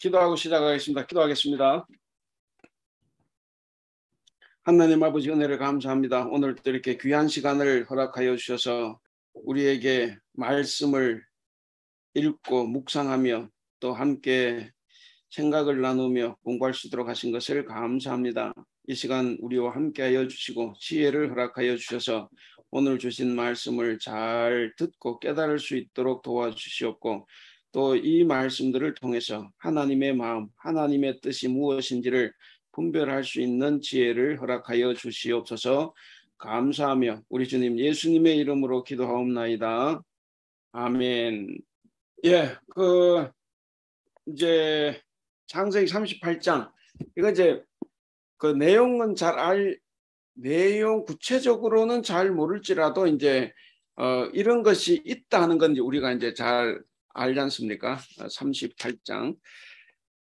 기도하고 시작하겠습니다. 기도하겠습니다. 하나님 아버지 은혜를 감사합니다. 오늘도 이렇게 귀한 시간을 허락하여 주셔서 우리에게 말씀을 읽고 묵상하며 또 함께 생각을 나누며 공부할 수 있도록 하신 것을 감사합니다. 이 시간 우리와 함께하여 주시고 지혜를 허락하여 주셔서 오늘 주신 말씀을 잘 듣고 깨달을 수 있도록 도와주시옵고 또 이 말씀들을 통해서 하나님의 마음, 하나님의 뜻이 무엇인지를 분별할 수 있는 지혜를 허락하여 주시옵소서. 감사하며 우리 주님 예수님의 이름으로 기도하옵나이다. 아멘. 예, 이제 창세기 38장 이거 이제 그 내용은 내용 구체적으로는 잘 모를지라도 이제 이런 것이 있다는 건 우리가 이제 잘 알지 않습니까? 38장.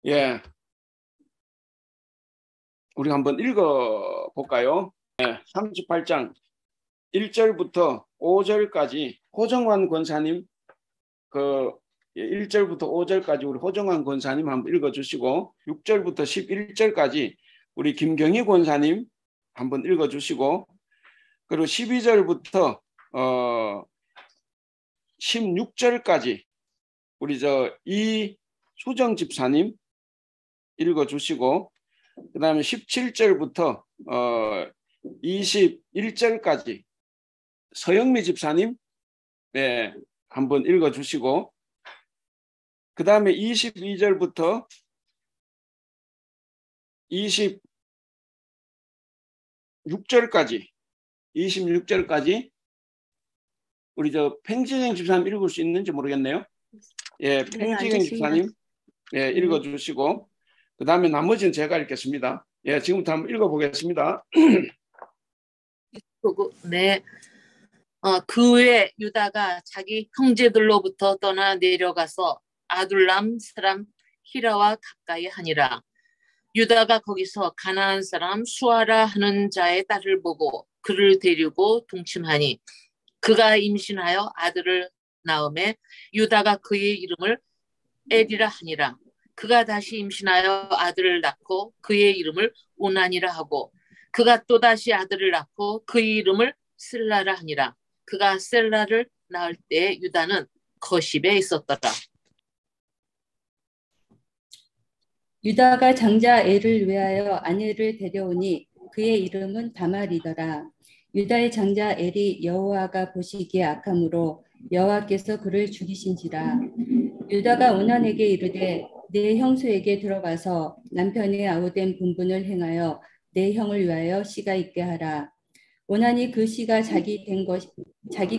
예. 우리가 한번 읽어 볼까요? 예, 38장 1절부터 5절까지 호정환 권사님 1절부터 5절까지 우리 호정환 권사님 한번 읽어 주시고 6절부터 11절까지 우리 김경희 권사님 한번 읽어 주시고 그리고 12절부터 16절까지 우리 이수정 집사님 읽어 주시고 그 다음에 17절부터 21절까지 서영미 집사님 네, 한번 읽어 주시고 그 다음에 22절부터 26절까지 우리 팽지경 집사님 읽을 수 있는지 모르겠네요. 예, 팽지경 집사님 예, 읽어 주시고 그 다음에 나머지는 제가 읽겠습니다. 예, 지금부터 한번 읽어보겠습니다. 네. 그 후에 유다가 자기 형제들로부터 떠나 내려가서 아둘람 사람 히라와 가까이 하니라. 유다가 거기서 가나안 사람 수아라 하는 자의 딸을 보고 그를 데리고 동침하니 그가 임신하여 아들을 낳음에 유다가 그의 이름을 에리라 하니라. 그가 다시 임신하여 아들을 낳고 그의 이름을 오난이라 하고 그가 또다시 아들을 낳고 그의 이름을 셀라라 하니라. 그가 셀라를 낳을 때 유다는 거십에 있었더라. 유다가 장자 엘을 위하여 아내를 데려오니 그의 이름은 다말이더라. 유다의 장자 엘이 여호와가 보시기에 악함으로 여호와께서 그를 죽이신지라. 유다가 오난에게 이르되 내 형수에게 들어가서 남편의 아우된 분분을 행하여 내 형을 위하여 씨가 있게 하라. 오난이 그 씨가 자기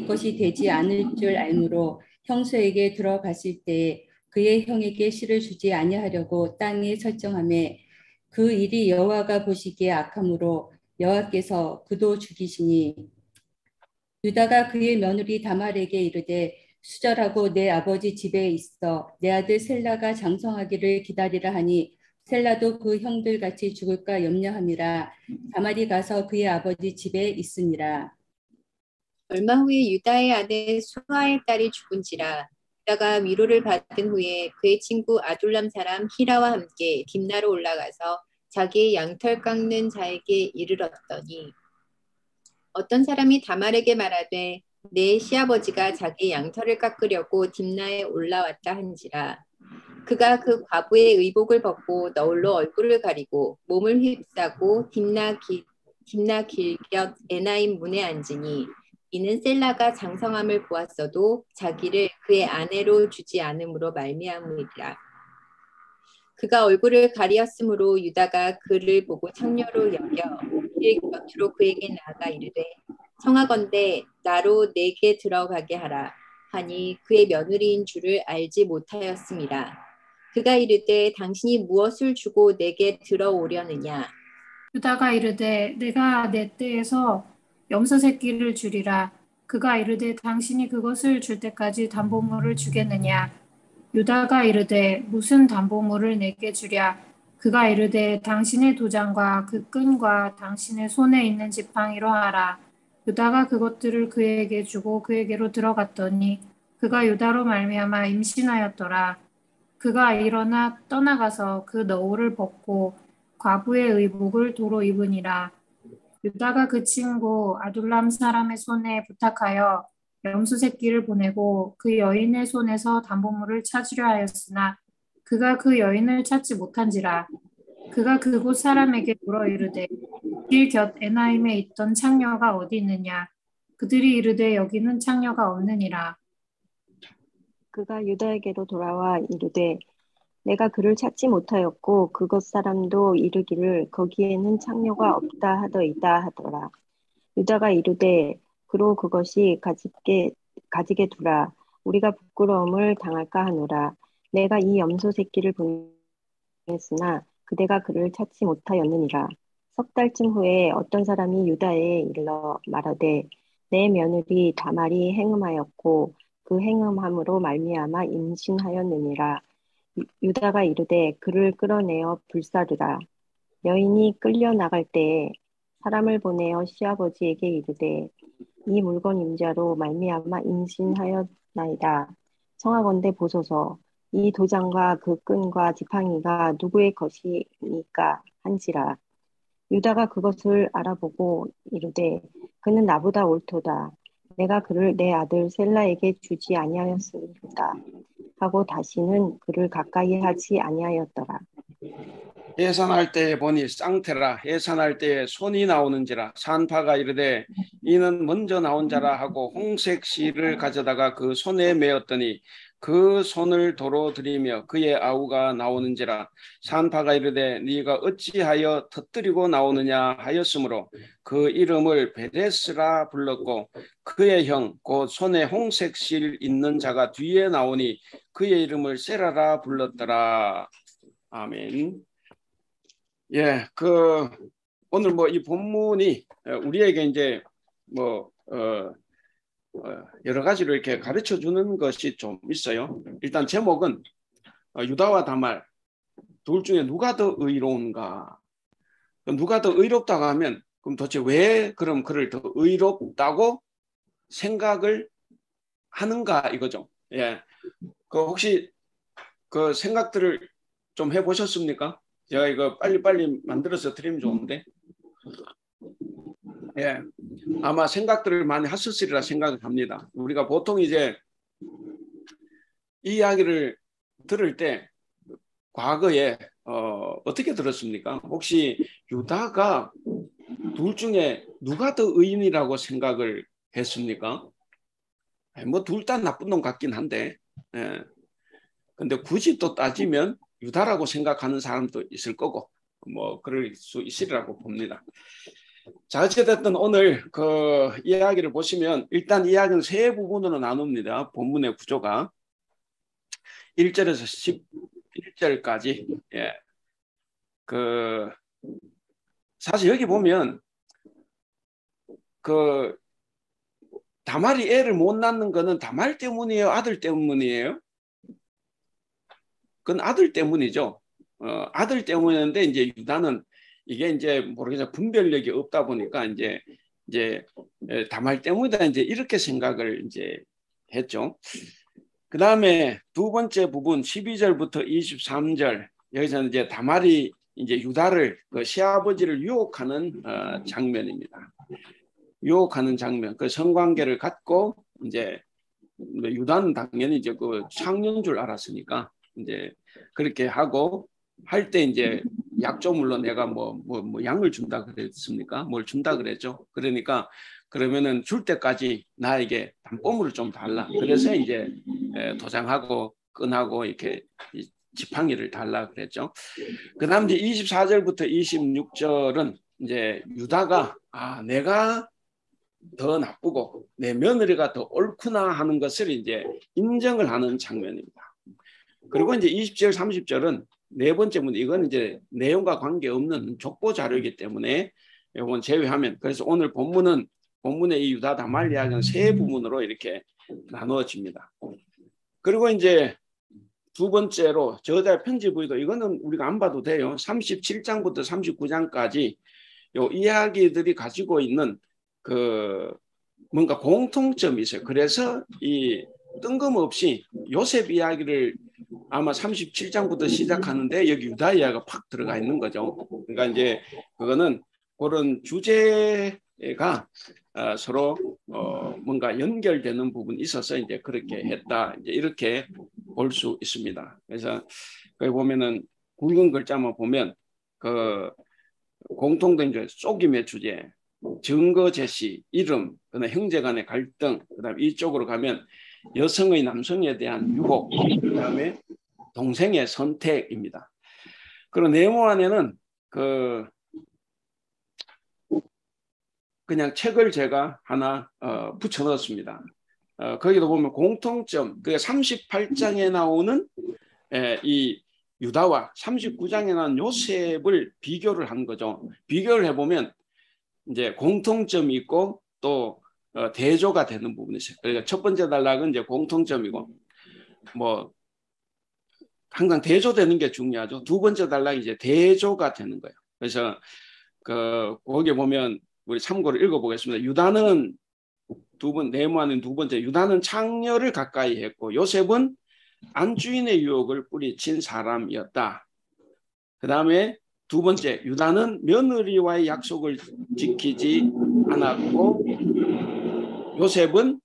것이 되지 않을 줄 알므로 형수에게 들어갔을 때에 그의 형에게 씨를 주지 아니하려고 땅에 설정하매 그 일이 여호와가 보시기에 악함으로 여호와께서 그도 죽이시니 유다가 그의 며느리 다말에게 이르되 수절하고 내 아버지 집에 있어 내 아들 셀라가 장성하기를 기다리라 하니 셀라도 그 형들 같이 죽을까 염려함이라. 다말이 가서 그의 아버지 집에 있으니라. 얼마 후에 유다의 아내 수아의 딸이 죽은지라. 유다가 위로를 받은 후에 그의 친구 아둘람 사람 히라와 함께 딥나로 올라가서 자기의 양털 깎는 자에게 이르렀더니 어떤 사람이 다말에게 말하되 내 시아버지가 자기 양털을 깎으려고 딥나에 올라왔다 한지라. 그가 그 과부의 의복을 벗고 너울로 얼굴을 가리고 몸을 휩싸고 딥나 길곁 에나임 문에 앉으니 이는 셀라가 장성함을 보았어도 자기를 그의 아내로 주지 않음으로 말미암으리라. 그가 얼굴을 가리었으므로 유다가 그를 보고 창녀로 여겨 그의 곁으로 그에게 나아가 이르되 청하건대 나로 내게 들어가게 하라 하니 그의 며느리인 줄을 알지 못하였습니다. 그가 이르되 당신이 무엇을 주고 내게 들어오려느냐. 유다가 이르되 내가 내 떼에서 염소 새끼를 주리라. 그가 이르되 당신이 그것을 줄 때까지 담보물을 주겠느냐. 유다가 이르되 무슨 담보물을 내게 주랴. 그가 이르되 당신의 도장과 그 끈과 당신의 손에 있는 지팡이로 하라. 유다가 그것들을 그에게 주고 그에게로 들어갔더니 그가 유다로 말미암아 임신하였더라. 그가 일어나 떠나가서 그 너울을 벗고 과부의 의복을 도로 입으니라. 유다가 그 친구 아둘람 사람의 손에 부탁하여 염소 새끼를 보내고 그 여인의 손에서 담보물을 찾으려 하였으나 그가 그 여인을 찾지 못한지라. 그가 그곳 사람에게 물어 이르되 길 곁 에나임에 있던 창녀가 어디 있느냐. 그들이 이르되 여기는 창녀가 없느니라. 그가 유다에게로 돌아와 이르되 내가 그를 찾지 못하였고 그곳 사람도 이르기를 거기에는 창녀가 없다 하더이다 하더라. 유다가 이르되 그로 그것이 가지게 두라. 우리가 부끄러움을 당할까 하노라. 내가 이 염소 새끼를 보냈으나 그대가 그를 찾지 못하였느니라. 석 달쯤 후에 어떤 사람이 유다에 일러 말하되 내 며느리 다말이 행음하였고 그 행음함으로 말미암아 임신하였느니라. 유다가 이르되 그를 끌어내어 불사르라. 여인이 끌려 나갈 때에 사람을 보내어 시아버지에게 이르되 이 물건 임자로 말미암아 임신하였나이다. 청하건대 보소서. 이 도장과 그 끈과 지팡이가 누구의 것이니까 한지라. 유다가 그것을 알아보고 이르되 그는 나보다 옳도다. 내가 그를 내 아들 셀라에게 주지 아니하였습니다. 하고 다시는 그를 가까이 하지 아니하였더라. 해산할 때에 보니 쌍태라. 해산할 때에 손이 나오는지라. 산파가 이르되 이는 먼저 나온 자라 하고 홍색 실을 가져다가 그 손에 메었더니 그 손을 도로 들이며 그의 아우가 나오는지라. 산파가 이르되 네가 어찌하여 터뜨리고 나오느냐 하였으므로 그 이름을 베레스라 불렀고 그의 형 곧 손에 홍색 실 있는 자가 뒤에 나오니 그의 이름을 세라라 불렀더라. 아멘. 예, 오늘 이 본문이 우리에게 이제 여러 가지로 이렇게 가르쳐 주는 것이 좀 있어요. 일단 제목은 유다와 다말 둘 중에 누가 더 의로운가? 누가 더 의롭다고 하면 그럼 도대체 왜 그럼 그를 더 의롭다고 생각을 하는가 이거죠. 예, 혹시 그 생각들을 좀 해보셨습니까? 제가 이거 빨리빨리 만들어서 드리면 좋은데, 예, 아마 생각들을 많이 하셨으리라 생각을 합니다. 우리가 보통 이제 이 이야기를 들을 때 과거에 어떻게 들었습니까? 혹시 유다가 둘 중에 누가 더 의인이라고 생각을 했습니까? 뭐 둘 다 나쁜 놈 같긴 한데, 예. 근데 굳이 또 따지면 유다라고 생각하는 사람도 있을 거고 뭐 그럴 수 있으리라고 봅니다. 자, 어찌됐든 오늘 그 이야기를 보시면 일단 이야기는 세 부분으로 나눕니다. 본문의 구조가 1절에서 11절까지. 예. 사실 여기 보면 다말이 애를 못 낳는 거는 다말 때문이에요? 아들 때문이에요? 그건 아들 때문이죠. 아들 때문인데 이제 유다는 이게 이제 모르겠어요. 분별력이 없다 보니까 이제 다말 때문이다 이제 이렇게 생각을 이제 했죠. 그 다음에 두 번째 부분 12절부터 23절 여기서는 이제 다말이 이제 유다를 시아버지를 유혹하는 장면입니다. 유혹하는 장면. 그 성관계를 갖고 이제 유다는 당연히 이제 그 창녀인 줄 알았으니까 이제 그렇게 하고 할 때 이제 약조물로 내가 뭐 양을 준다 그랬습니까? 뭘 준다 그랬죠. 그러니까 그러면은 줄 때까지 나에게 담보물을 좀 달라. 그래서 이제 도장하고 끈하고 이렇게 지팡이를 달라 그랬죠. 그다음 이제 24절부터 26절은 이제 유다가 내가 더 나쁘고 내 며느리가 더 옳구나 하는 것을 이제 인정을 하는 장면입니다. 그리고 이제 20절, 30절은 네 번째 문제, 이건 이제 내용과 관계없는 족보 자료이기 때문에 이건 제외하면, 그래서 오늘 본문의 이 유다 다말 이야기는 세 부분으로 이렇게 나누어집니다. 그리고 이제 두 번째로 저자의 편지 부위도 이거는 우리가 안 봐도 돼요. 37장부터 39장까지 요 이야기들이 가지고 있는 뭔가 공통점이 있어요. 그래서 이 뜬금없이 요셉 이야기를 아마 37장부터 시작하는데 여기 유다 이야기가 팍 들어가 있는 거죠. 그러니까 이제 그거는 그런 주제가 서로 뭔가 연결되는 부분이 있어서 이제 그렇게 했다. 이제 이렇게 볼 수 있습니다. 그래서 거기 보면은 굵은 글자만 보면 그 공통된 속임의 주제, 증거 제시, 이름, 그다음 형제 간의 갈등, 그다음 이쪽으로 가면 여성의 남성에 대한 유혹, 그다음에 동생의 선택입니다. 그리고 네모 안에는 그냥 책을 제가 하나 붙여 넣었습니다. 거기도 보면 공통점, 그 38장에 나오는 이 유다와 39장에 나온 요셉을 비교를 한 거죠. 비교를 해보면 이제 공통점이 있고 또 대조가 되는 부분이 있어요. 그러니까 첫 번째 단락은 이제 공통점이고 뭐 항상 대조되는 게 중요하죠. 두 번째 단락이 이제 대조가 되는 거예요. 그래서 거기에 보면 우리 참고로 읽어보겠습니다. 유다는 네모하는 두 번째, 유다는 창녀를 가까이 했고 요셉은 안주인의 유혹을 뿌리친 사람이었다. 그 다음에 두 번째, 유다는 며느리와의 약속을 지키지 않았고 요셉은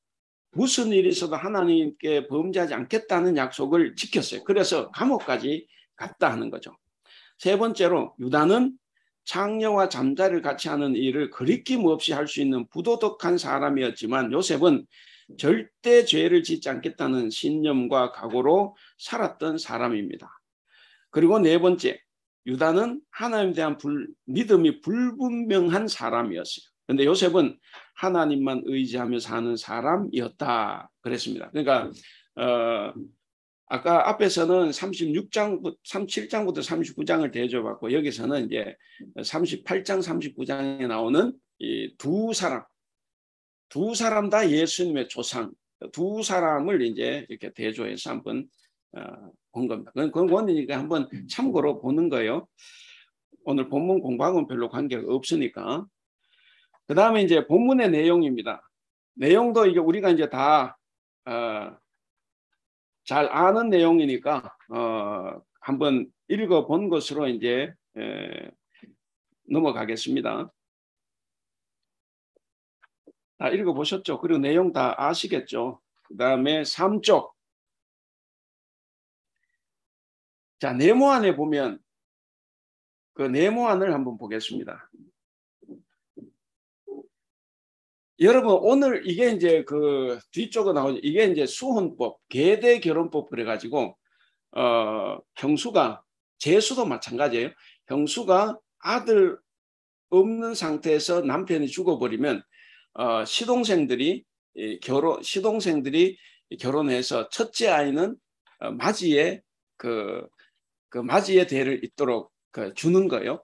무슨 일이 있어도 하나님께 범죄하지 않겠다는 약속을 지켰어요. 그래서 감옥까지 갔다 하는 거죠. 세 번째로 유다는 창녀와 잠자리를 같이 하는 일을 거리낌 없이 할 수 있는 부도덕한 사람이었지만 요셉은 절대 죄를 짓지 않겠다는 신념과 각오로 살았던 사람입니다. 그리고 네 번째, 유다는 하나님에 대한 믿음이 불분명한 사람이었어요. 그런데 요셉은 하나님만 의지하며 사는 사람이었다 그랬습니다. 그러니까 아까 앞에서는 37장부터 39장을 대조받고 여기서는 이제 38장 39장에 나오는 이 두 사람 다 예수님의 조상, 두 사람을 이제 이렇게 대조해서 한번 본 겁니다. 그건 원이니까 한번 참고로 보는 거예요. 오늘 본문 공부하고는 별로 관계가 없으니까. 그 다음에 이제 본문의 내용입니다. 내용도 이게 우리가 이제 다 잘 아는 내용이니까 한번 읽어본 것으로 이제 넘어가겠습니다. 다 읽어보셨죠? 그리고 내용 다 아시겠죠? 그 다음에 3쪽. 자, 네모안에 보면 그 네모안을 한번 보겠습니다. 여러분 오늘 이게 이제 그 뒤쪽에 나오죠. 이게 이제 수혼법, 계대 결혼법 그래가지고 형수가 제수도 마찬가지예요. 형수가 아들 없는 상태에서 남편이 죽어버리면 시동생들이 결혼해서 첫째 아이는 맞이의 그 맞이의 대를 잇도록 주는 거예요.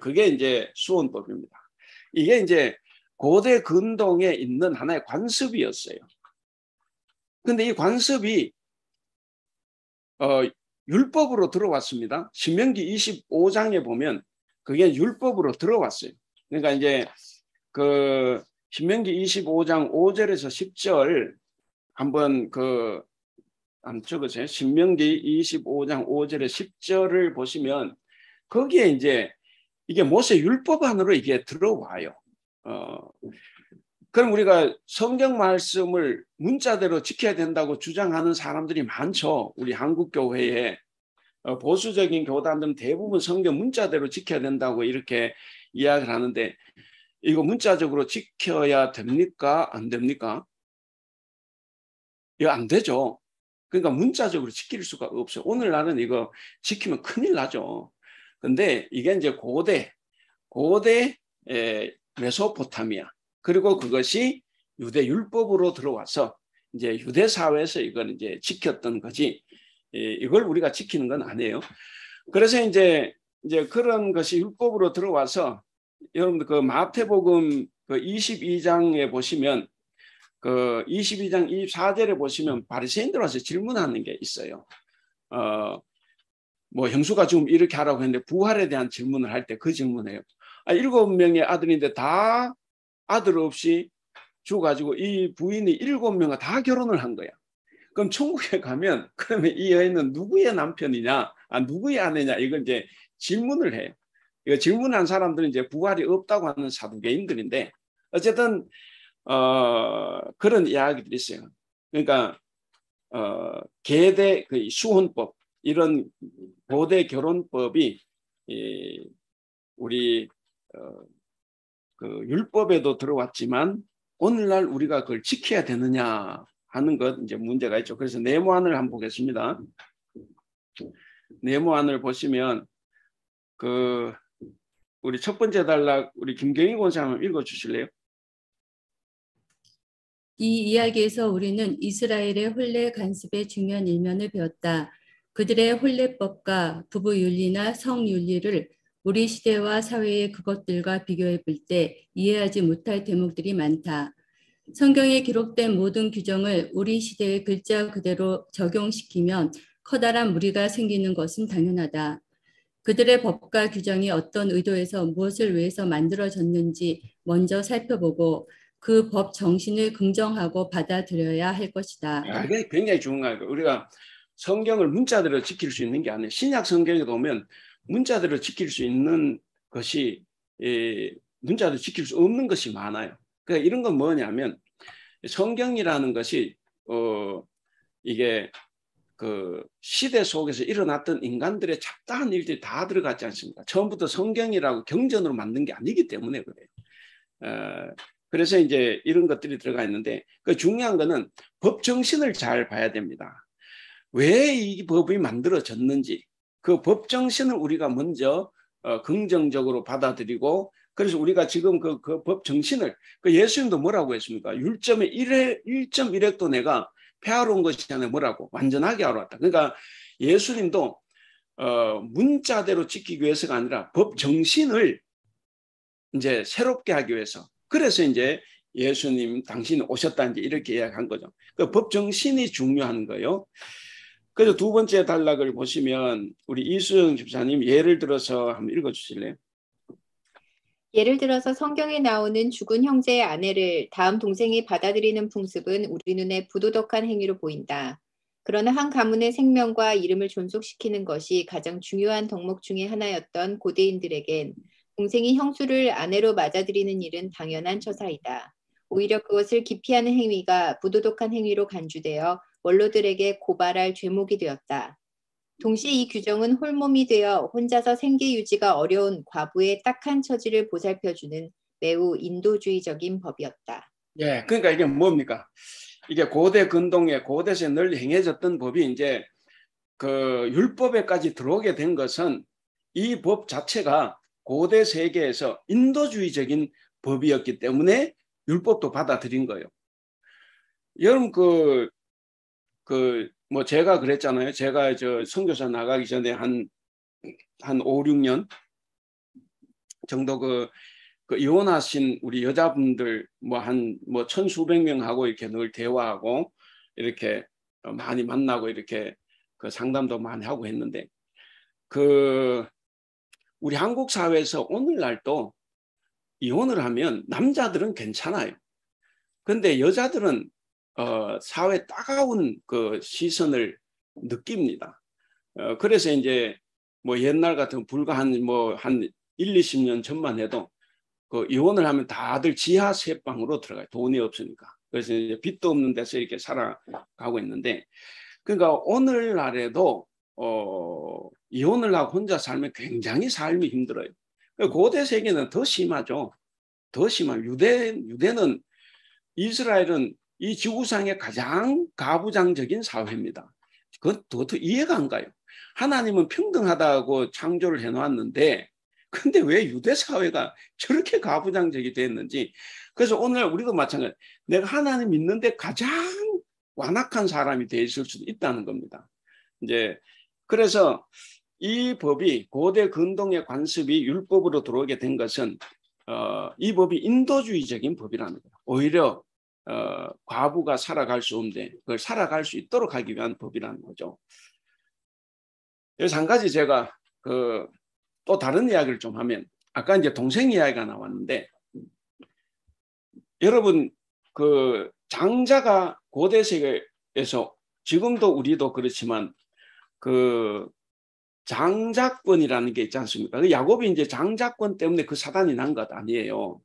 그게 이제 수혼법입니다. 이게 이제 고대 근동에 있는 하나의 관습이었어요. 근데 이 관습이 율법으로 들어왔습니다. 신명기 25장에 보면 그게 율법으로 들어왔어요. 그러니까 이제 그 신명기 25장 5절에서 10절 한번 한번 적으세요. 신명기 25장 5절에 10절을 보시면 거기에 이제 이게 모세 율법 안으로 이게 들어와요. 그럼 우리가 성경 말씀을 문자대로 지켜야 된다고 주장하는 사람들이 많죠. 우리 한국 교회에 보수적인 교단들은 대부분 성경 문자대로 지켜야 된다고 이렇게 이야기를 하는데 이거 문자적으로 지켜야 됩니까? 안 됩니까? 이거 안 되죠. 그러니까 문자적으로 지킬 수가 없어요. 오늘날은 이거 지키면 큰일 나죠. 근데 이게 이제 고대 메소포타미아 그리고 그것이 유대 율법으로 들어와서 이제 유대 사회에서 이걸 이제 지켰던 거지 이걸 우리가 지키는 건 아니에요. 그래서 이제 그런 것이 율법으로 들어와서 여러분들 그 마태복음 그 22장에 보시면 그 22장 24절에 보시면 바리새인들 와서 질문하는 게 있어요. 뭐 형수가 지금 이렇게 하라고 했는데 부활에 대한 질문을 할 때 그 질문이에요. 7명의 아들인데 다 아들 없이 죽어가지고 이 부인이 7명과 다 결혼을 한 거야. 그럼 천국에 가면 그러면 이 여인은 누구의 남편이냐, 누구의 아내냐, 이걸 이제 질문을 해요. 이거 질문한 사람들은 이제 부활이 없다고 하는 사두개인들인데 어쨌든 그런 이야기들이 있어요. 그러니까 계대 그 수혼법 이런 고대 결혼법이 우리 그 율법에도 들어왔지만 오늘날 우리가 그걸 지켜야 되느냐 하는 것 이제 문제가 있죠. 그래서 네모안을 한번 보겠습니다. 네모안을 보시면 그 우리 첫 번째 단락 우리 김경희 권사 한번 읽어 주실래요? 이 이야기에서 우리는 이스라엘의 혼례 간습의 중요한 일면을 배웠다. 그들의 혼례법과 부부 윤리나 성 윤리를 우리 시대와 사회의 그것들과 비교해 볼 때 이해하지 못할 대목들이 많다. 성경에 기록된 모든 규정을 우리 시대의 글자 그대로 적용시키면 커다란 무리가 생기는 것은 당연하다. 그들의 법과 규정이 어떤 의도에서 무엇을 위해서 만들어졌는지 먼저 살펴보고 그 법 정신을 긍정하고 받아들여야 할 것이다. 이게 굉장히 중요한 거예요. 우리가 성경을 문자대로 지킬 수 있는 게 아니에요. 신약 성경에 보면 문자대로 지킬 수 있는 것이 문자대로 지킬 수 없는 것이 많아요. 그러니까 이런 건 뭐냐면 성경이라는 것이 이게 그 시대 속에서 일어났던 인간들의 잡다한 일들이 다 들어갔지 않습니까? 처음부터 성경이라고 경전으로 만든 게 아니기 때문에 그래요. 그래서 이제 이런 것들이 들어가 있는데 그 중요한 거는 법 정신을 잘 봐야 됩니다. 왜 이 법이 만들어졌는지 그 법 정신을 우리가 먼저 긍정적으로 받아들이고 그래서 우리가 지금 그 법 정신을 그 예수님도 뭐라고 했습니까? 1.1획도 내가 폐하러 온 것이 아니라 뭐라고? 완전하게 하러 왔다. 그러니까 예수님도 문자대로 지키기 위해서가 아니라 법 정신을 이제 새롭게 하기 위해서 그래서 이제 예수님 당신이 오셨다 이제 이렇게 이야기한 거죠. 그 법 정신이 중요한 거예요. 그래서 두 번째 단락을 보시면 우리 이수영 집사님 예를 들어서 한번 읽어주실래요? 예를 들어서 성경에 나오는 죽은 형제의 아내를 다음 동생이 받아들이는 풍습은 우리 눈에 부도덕한 행위로 보인다. 그러나 한 가문의 생명과 이름을 존속시키는 것이 가장 중요한 덕목 중의 하나였던 고대인들에겐 동생이 형수를 아내로 맞아들이는 일은 당연한 처사이다. 오히려 그것을 기피하는 행위가 부도덕한 행위로 간주되어 원로들에게 고발할 죄목이 되었다. 동시에 이 규정은 홀몸이 되어 혼자서 생계 유지가 어려운 과부의 딱한 처지를 보살펴주는 매우 인도주의적인 법이었다. 예, 그러니까 이게 뭡니까? 이게 고대 근동에 고대에서 널리 행해졌던 법이 이제 그 율법에까지 들어오게 된 것은 이 법 자체가 고대 세계에서 인도주의적인 법이었기 때문에 율법도 받아들인 거예요. 여러분 뭐 제가 그랬잖아요. 제가 저 선교사 나가기 전에 한 5, 6년 정도 그 이혼하신 우리 여자분들 뭐 천수백 명하고 이렇게 늘 대화하고 이렇게 많이 만나고 이렇게 그 상담도 많이 하고 했는데 우리 한국 사회에서 오늘날도 이혼을 하면 남자들은 괜찮아요. 근데 여자들은 사회 따가운 그 시선을 느낍니다. 그래서 이제 뭐 옛날 같은 불과 한 1, 20년 전만 해도 그 이혼을 하면 다들 지하 세방으로 들어가요. 돈이 없으니까. 그래서 이제 빚도 없는 데서 이렇게 살아가고 있는데 그러니까 오늘날에도 이혼을 하고 혼자 살면 굉장히 삶이 힘들어요. 고대 세계는 더 심하죠. 더 심한 유대는 이스라엘은 이 지구상의 가장 가부장적인 사회입니다. 그건 도대체 이해가 안 가요. 하나님은 평등하다고 창조를 해놓았는데 근데 왜 유대 사회가 저렇게 가부장적이 됐는지. 그래서 오늘 우리도 마찬가지. 내가 하나님 믿는데 가장 완악한 사람이 돼 있을 수도 있다는 겁니다. 이제 그래서 이 법이 고대 근동의 관습이 율법으로 들어오게 된 것은 이 법이 인도주의적인 법이라는 거예요. 오히려 과부가 살아갈 수 없는데 그걸 살아갈 수 있도록 하기 위한 법이라는 거죠. 그래서 한 가지 제가 또 다른 이야기를 좀 하면 아까 이제 동생 이야기가 나왔는데 여러분 그 장자가 고대 세계에서 지금도 우리도 그렇지만 그 장자권이라는 게 있지 않습니까? 그 야곱이 이제 장자권 때문에 그 사단이 난 것 아니에요.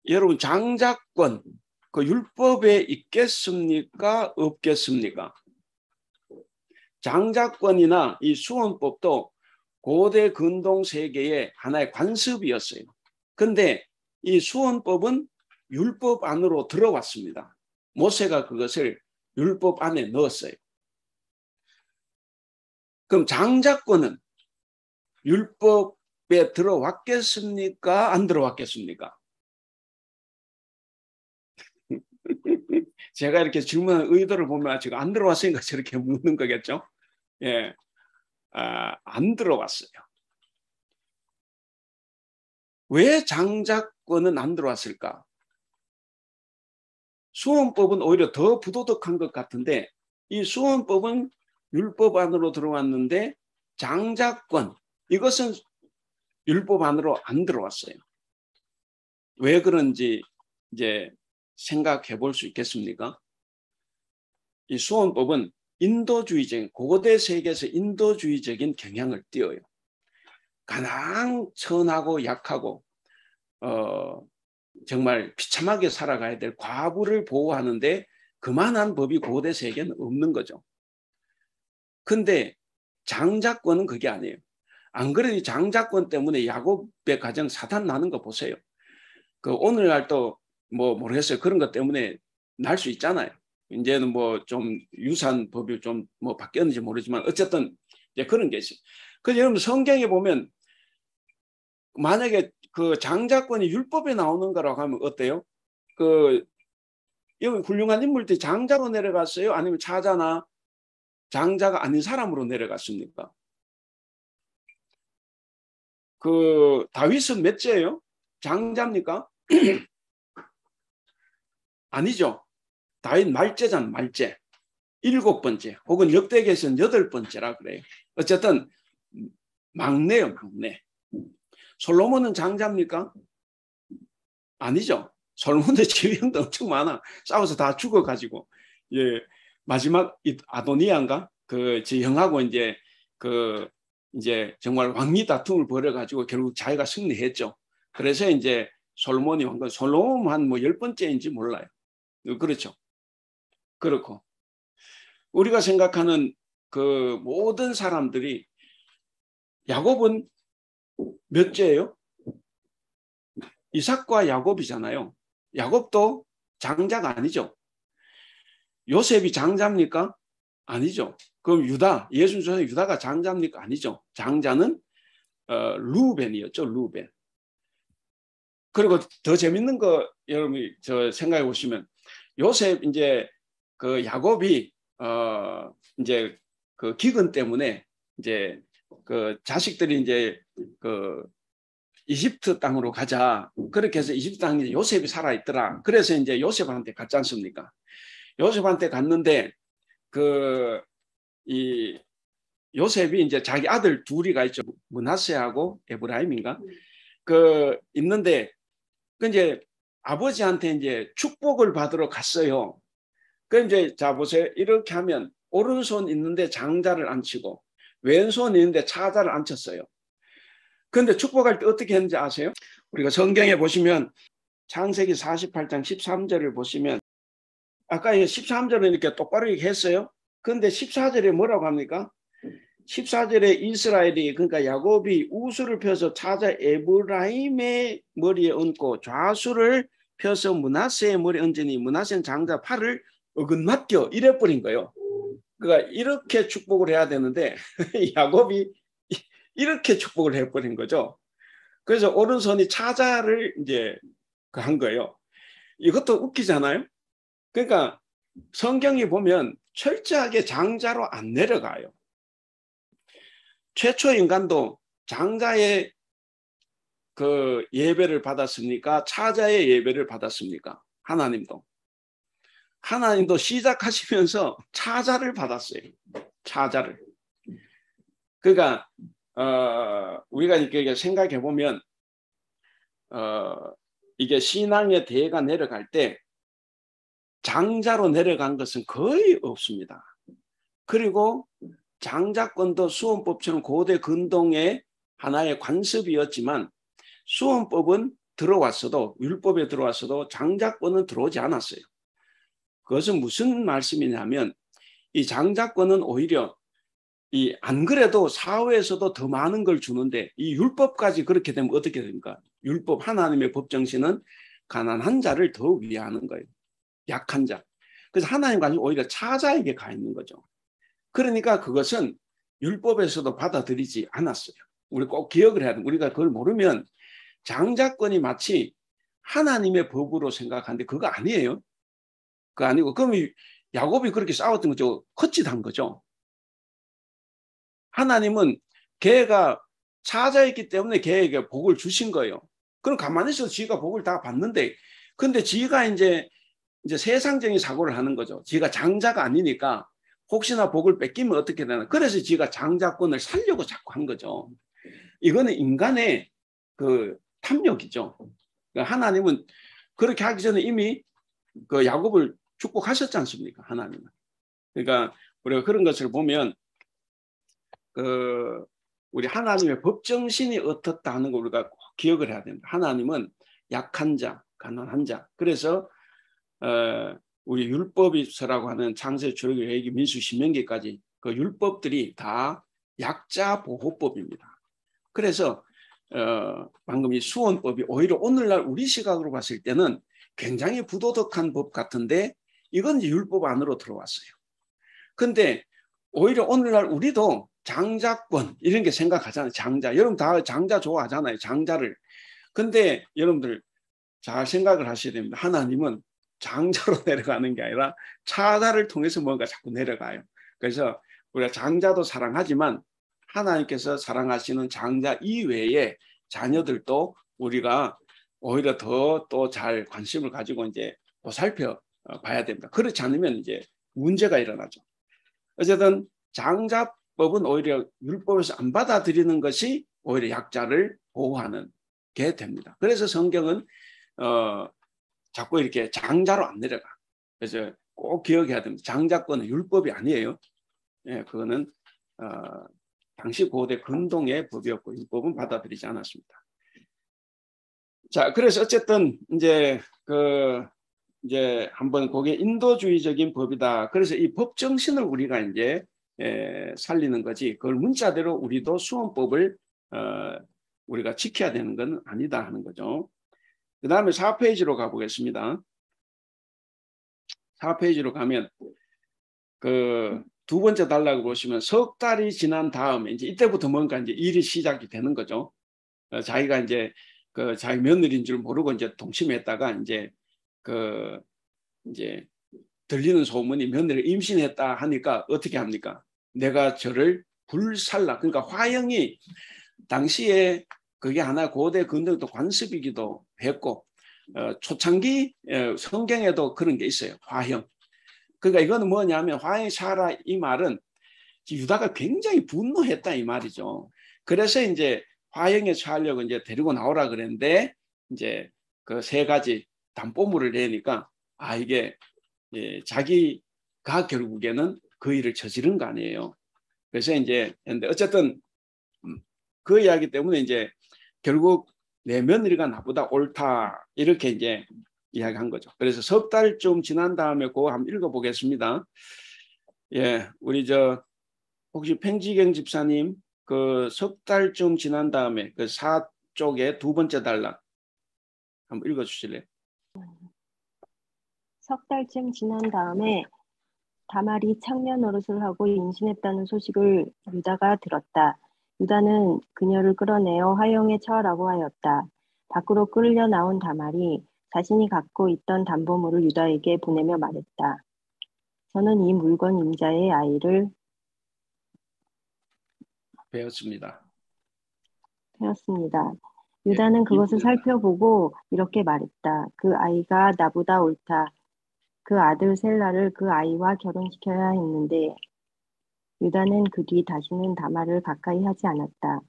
여러분 장자권 그 율법에 있겠습니까? 없겠습니까? 장자권이나 이 수원법도 고대 근동 세계의 하나의 관습이었어요. 근데 이 수원법은 율법 안으로 들어왔습니다. 모세가 그것을 율법 안에 넣었어요. 그럼 장자권은 율법에 들어왔겠습니까? 안 들어왔겠습니까? 제가 이렇게 질문하는 의도를 보면 지금 안 들어왔으니까 저렇게 묻는 거겠죠? 예, 안 들어왔어요. 왜 장자권은 안 들어왔을까? 수원법은 오히려 더 부도덕한 것 같은데 이 수원법은 율법 안으로 들어왔는데 장자권 이것은 율법 안으로 안 들어왔어요. 왜 그런지 이제 생각해 볼 수 있겠습니까? 이 수원법은 인도주의적인 고대 세계에서 인도주의적인 경향을 띄어요. 가장 천하고 약하고 정말 비참하게 살아가야 될 과부를 보호하는데 그만한 법이 고대 세계는 없는 거죠. 근데 장자권은 그게 아니에요. 안 그래도 장자권 때문에 야곱의 가정 사탄 나는 거 보세요. 그 오늘날 또 뭐 모르겠어요. 그런 것 때문에 날 수 있잖아요. 이제는 뭐 좀 유산 법이 좀 뭐 바뀌었는지 모르지만 어쨌든 이제 그런 게 있어요. 그래서 여러분 성경에 보면 만약에 그 장자권이 율법에 나오는 거라고 하면 어때요? 그 여기 훌륭한 인물들이 장자로 내려갔어요? 아니면 차자나 장자가 아닌 사람으로 내려갔습니까? 그 다윗은 몇째예요? 장자입니까? 아니죠. 다윗 말제잖아, 말제. 7번째 혹은 역대기에서는 8번째라 그래요. 어쨌든 막내요, 막내. 솔로몬은 장자입니까? 아니죠. 솔로몬의 지휘형도 엄청 많아. 싸워서 다 죽어가지고 예, 마지막 아도니아인가 그 지형하고 이제 그 이제 정말 왕위 다툼을 벌여가지고 결국 자기가 승리했죠. 그래서 이제 솔로몬이 왕건 솔로몬 한 뭐 10번째인지 몰라요. 그렇죠. 그렇고 우리가 생각하는 그 모든 사람들이 야곱은 몇째예요? 이삭과 야곱이잖아요. 야곱도 장자가 아니죠. 요셉이 장자입니까? 아니죠. 그럼 유다, 예수 중에 유다가 장자입니까? 아니죠. 장자는 루벤이었죠. 루벤. 그리고 더 재밌는 거 여러분이 저 생각해 보시면 요셉 이제 그 야곱이 이제 그 기근 때문에 이제 그 자식들이 이제 그 이집트 땅으로 가자. 그렇게 해서 이집트 땅에 요셉이 살아있더라. 그래서 이제 요셉한테 갔지 않습니까? 요셉한테 갔는데 이 요셉이 이제 자기 아들 둘이가 있죠. 므낫세하고 에브라임인가? 그 있는데 그 이제 아버지한테 이제 축복을 받으러 갔어요. 그 이제 자 보세요. 이렇게 하면 오른손 있는데 장자를 앉히고 왼손 있는데 차자를 앉혔어요. 그런데 축복할 때 어떻게 했는지 아세요? 우리가 성경에 보시면 창세기 48장 13절을 보시면 아까 13절은 이렇게 똑바로 했어요. 그런데 14절에 뭐라고 합니까? 14절에 이스라엘이 그러니까 야곱이 우수를 펴서 차자 에브라임의 머리에 얹고 좌수를 펴서 므낫세의 머리에 얹으니 므낫세는 장자 팔을 어긋맞겨 이래버린 거예요. 그러니까 이렇게 축복을 해야 되는데 야곱이 이렇게 축복을 해버린 거죠. 그래서 오른손이 차자를 이제 한 거예요. 이것도 웃기잖아요. 그러니까 성경이 보면 철저하게 장자로 안 내려가요. 최초 인간도 장자의 그 예배를 받았습니까? 차자의 예배를 받았습니까? 하나님도 시작하시면서 차자를 받았어요. 차자를. 그러니까 우리가 이렇게 생각해 보면 이게 신앙의 대가 내려갈 때 장자로 내려간 것은 거의 없습니다. 그리고 장자권도 수원법처럼 고대 근동의 하나의 관습이었지만 수원법은 들어왔어도 율법에 들어왔어도 장자권은 들어오지 않았어요. 그것은 무슨 말씀이냐면 이 장자권은 오히려 안 그래도 사회에서도 더 많은 걸 주는데 이 율법까지 그렇게 되면 어떻게 됩니까? 율법 하나님의 법정신은 가난한 자를 더 위하는 거예요. 약한 자. 그래서 하나님 관심이 오히려 차자에게 가 있는 거죠. 그러니까 그것은 율법에서도 받아들이지 않았어요. 우리 꼭 기억을 해야 돼요. 우리가 그걸 모르면 장자권이 마치 하나님의 법으로 생각하는데 그거 아니에요. 그거 아니고 그럼 야곱이 그렇게 싸웠던 거죠. 헛짓한 거죠. 하나님은 걔가 차자였기 때문에 걔에게 복을 주신 거예요. 그럼 가만히 있어도 지가 복을 다 받는데 근데 지가 이제 세상적인 사고를 하는 거죠. 지가 장자가 아니니까 혹시나 복을 뺏기면 어떻게 되나. 그래서 지가 장자권을 살려고 자꾸 한 거죠. 이거는 인간의 그 탐욕이죠. 하나님은 그렇게 하기 전에 이미 그 야곱을 축복하셨지 않습니까? 하나님은. 그러니까 우리가 그런 것을 보면 우리 하나님의 법정신이 어떻다 하는 걸 우리가 꼭 기억을 해야 됩니다. 하나님은 약한 자, 가난한 자. 그래서 우리 율법이서라고 하는 창세, 출애굽, 레위기, 민수, 신명기까지 그 율법들이 다 약자 보호법입니다. 그래서 방금 이 수원법이 오히려 오늘날 우리 시각으로 봤을 때는 굉장히 부도덕한 법 같은데 이건 이제 율법 안으로 들어왔어요. 근데 오히려 오늘날 우리도 장자권 이런 게 생각하잖아요. 장자. 여러분 다 장자 좋아하잖아요. 장자를. 근데 여러분들 잘 생각을 하셔야 됩니다. 하나님은 장자로 내려가는 게 아니라 차자를 통해서 뭔가 자꾸 내려가요. 그래서 우리가 장자도 사랑하지만 하나님께서 사랑하시는 장자 이외에 자녀들도 우리가 오히려 더 또 잘 관심을 가지고 이제 보살펴 봐야 됩니다. 그렇지 않으면 이제 문제가 일어나죠. 어쨌든 장자법은 오히려 율법에서 안 받아들이는 것이 오히려 약자를 보호하는 게 됩니다. 그래서 성경은 자꾸 이렇게 장자로 안 내려가. 그래서 꼭 기억해야 됩니다. 장자권은 율법이 아니에요. 예, 그거는 당시 고대 근동의 법이었고 율법은 받아들이지 않았습니다. 자, 그래서 어쨌든 이제 한번 그게 인도주의적인 법이다. 그래서 이 법 정신을 우리가 이제 살리는 거지. 그걸 문자대로 우리도 수원법을 우리가 지켜야 되는 건 아니다 하는 거죠. 그 다음에 4페이지로 가보겠습니다. 4페이지로 가면 두 번째 단락을 보시면 석 달이 지난 다음에 이제 이때부터 뭔가 이제 일이 시작이 되는 거죠. 자기가 이제 자기 며느리인 줄 모르고 이제 동침했다가 이제 이제 들리는 소문이 며느리를 임신했다 하니까 어떻게 합니까? 내가 저를 불살라. 그러니까 화형이 당시에 그게 하나 고대 근동도 관습이기도 했고 초창기 성경에도 그런 게 있어요. 화형. 그러니까 이거는 뭐냐면 화형이 살아 이 말은 유다가 굉장히 분노했다 이 말이죠. 그래서 이제 화형에 처하려고 이제 데리고 나오라 그랬는데 이제 그 세 가지 담보물을 내니까 이게 자기가 결국에는 그 일을 저지른 거 아니에요. 그래서 이제 근데 어쨌든 그 이야기 때문에 이제 결국 내 며느리가 나보다 옳다 이렇게 이제 이야기한 거죠. 그래서 석 달쯤 지난 다음에 그거 한번 읽어보겠습니다. 예, 우리 혹시 팽지경 집사님 석 달쯤 지난 다음에 4쪽의 두 번째 단락 한번 읽어주실래요? 석 달쯤 지난 다음에 다말이 창녀 노릇을 하고 임신했다는 소식을 유다가 들었다. 유다는 그녀를 끌어내어 화형에 처하라고 하였다. 밖으로 끌려 나온 다말이 자신이 갖고 있던 담보물을 유다에게 보내며 말했다. 저는 이 물건 임자의 아이를 배웠습니다. 유다는 그것을 살펴보고 이렇게 말했다. 그 아이가 나보다 옳다. 그 아들 셀라를 그 아이와 결혼시켜야 했는데 유다는 그 뒤 다시는 다말을 가까이 하지 않았다.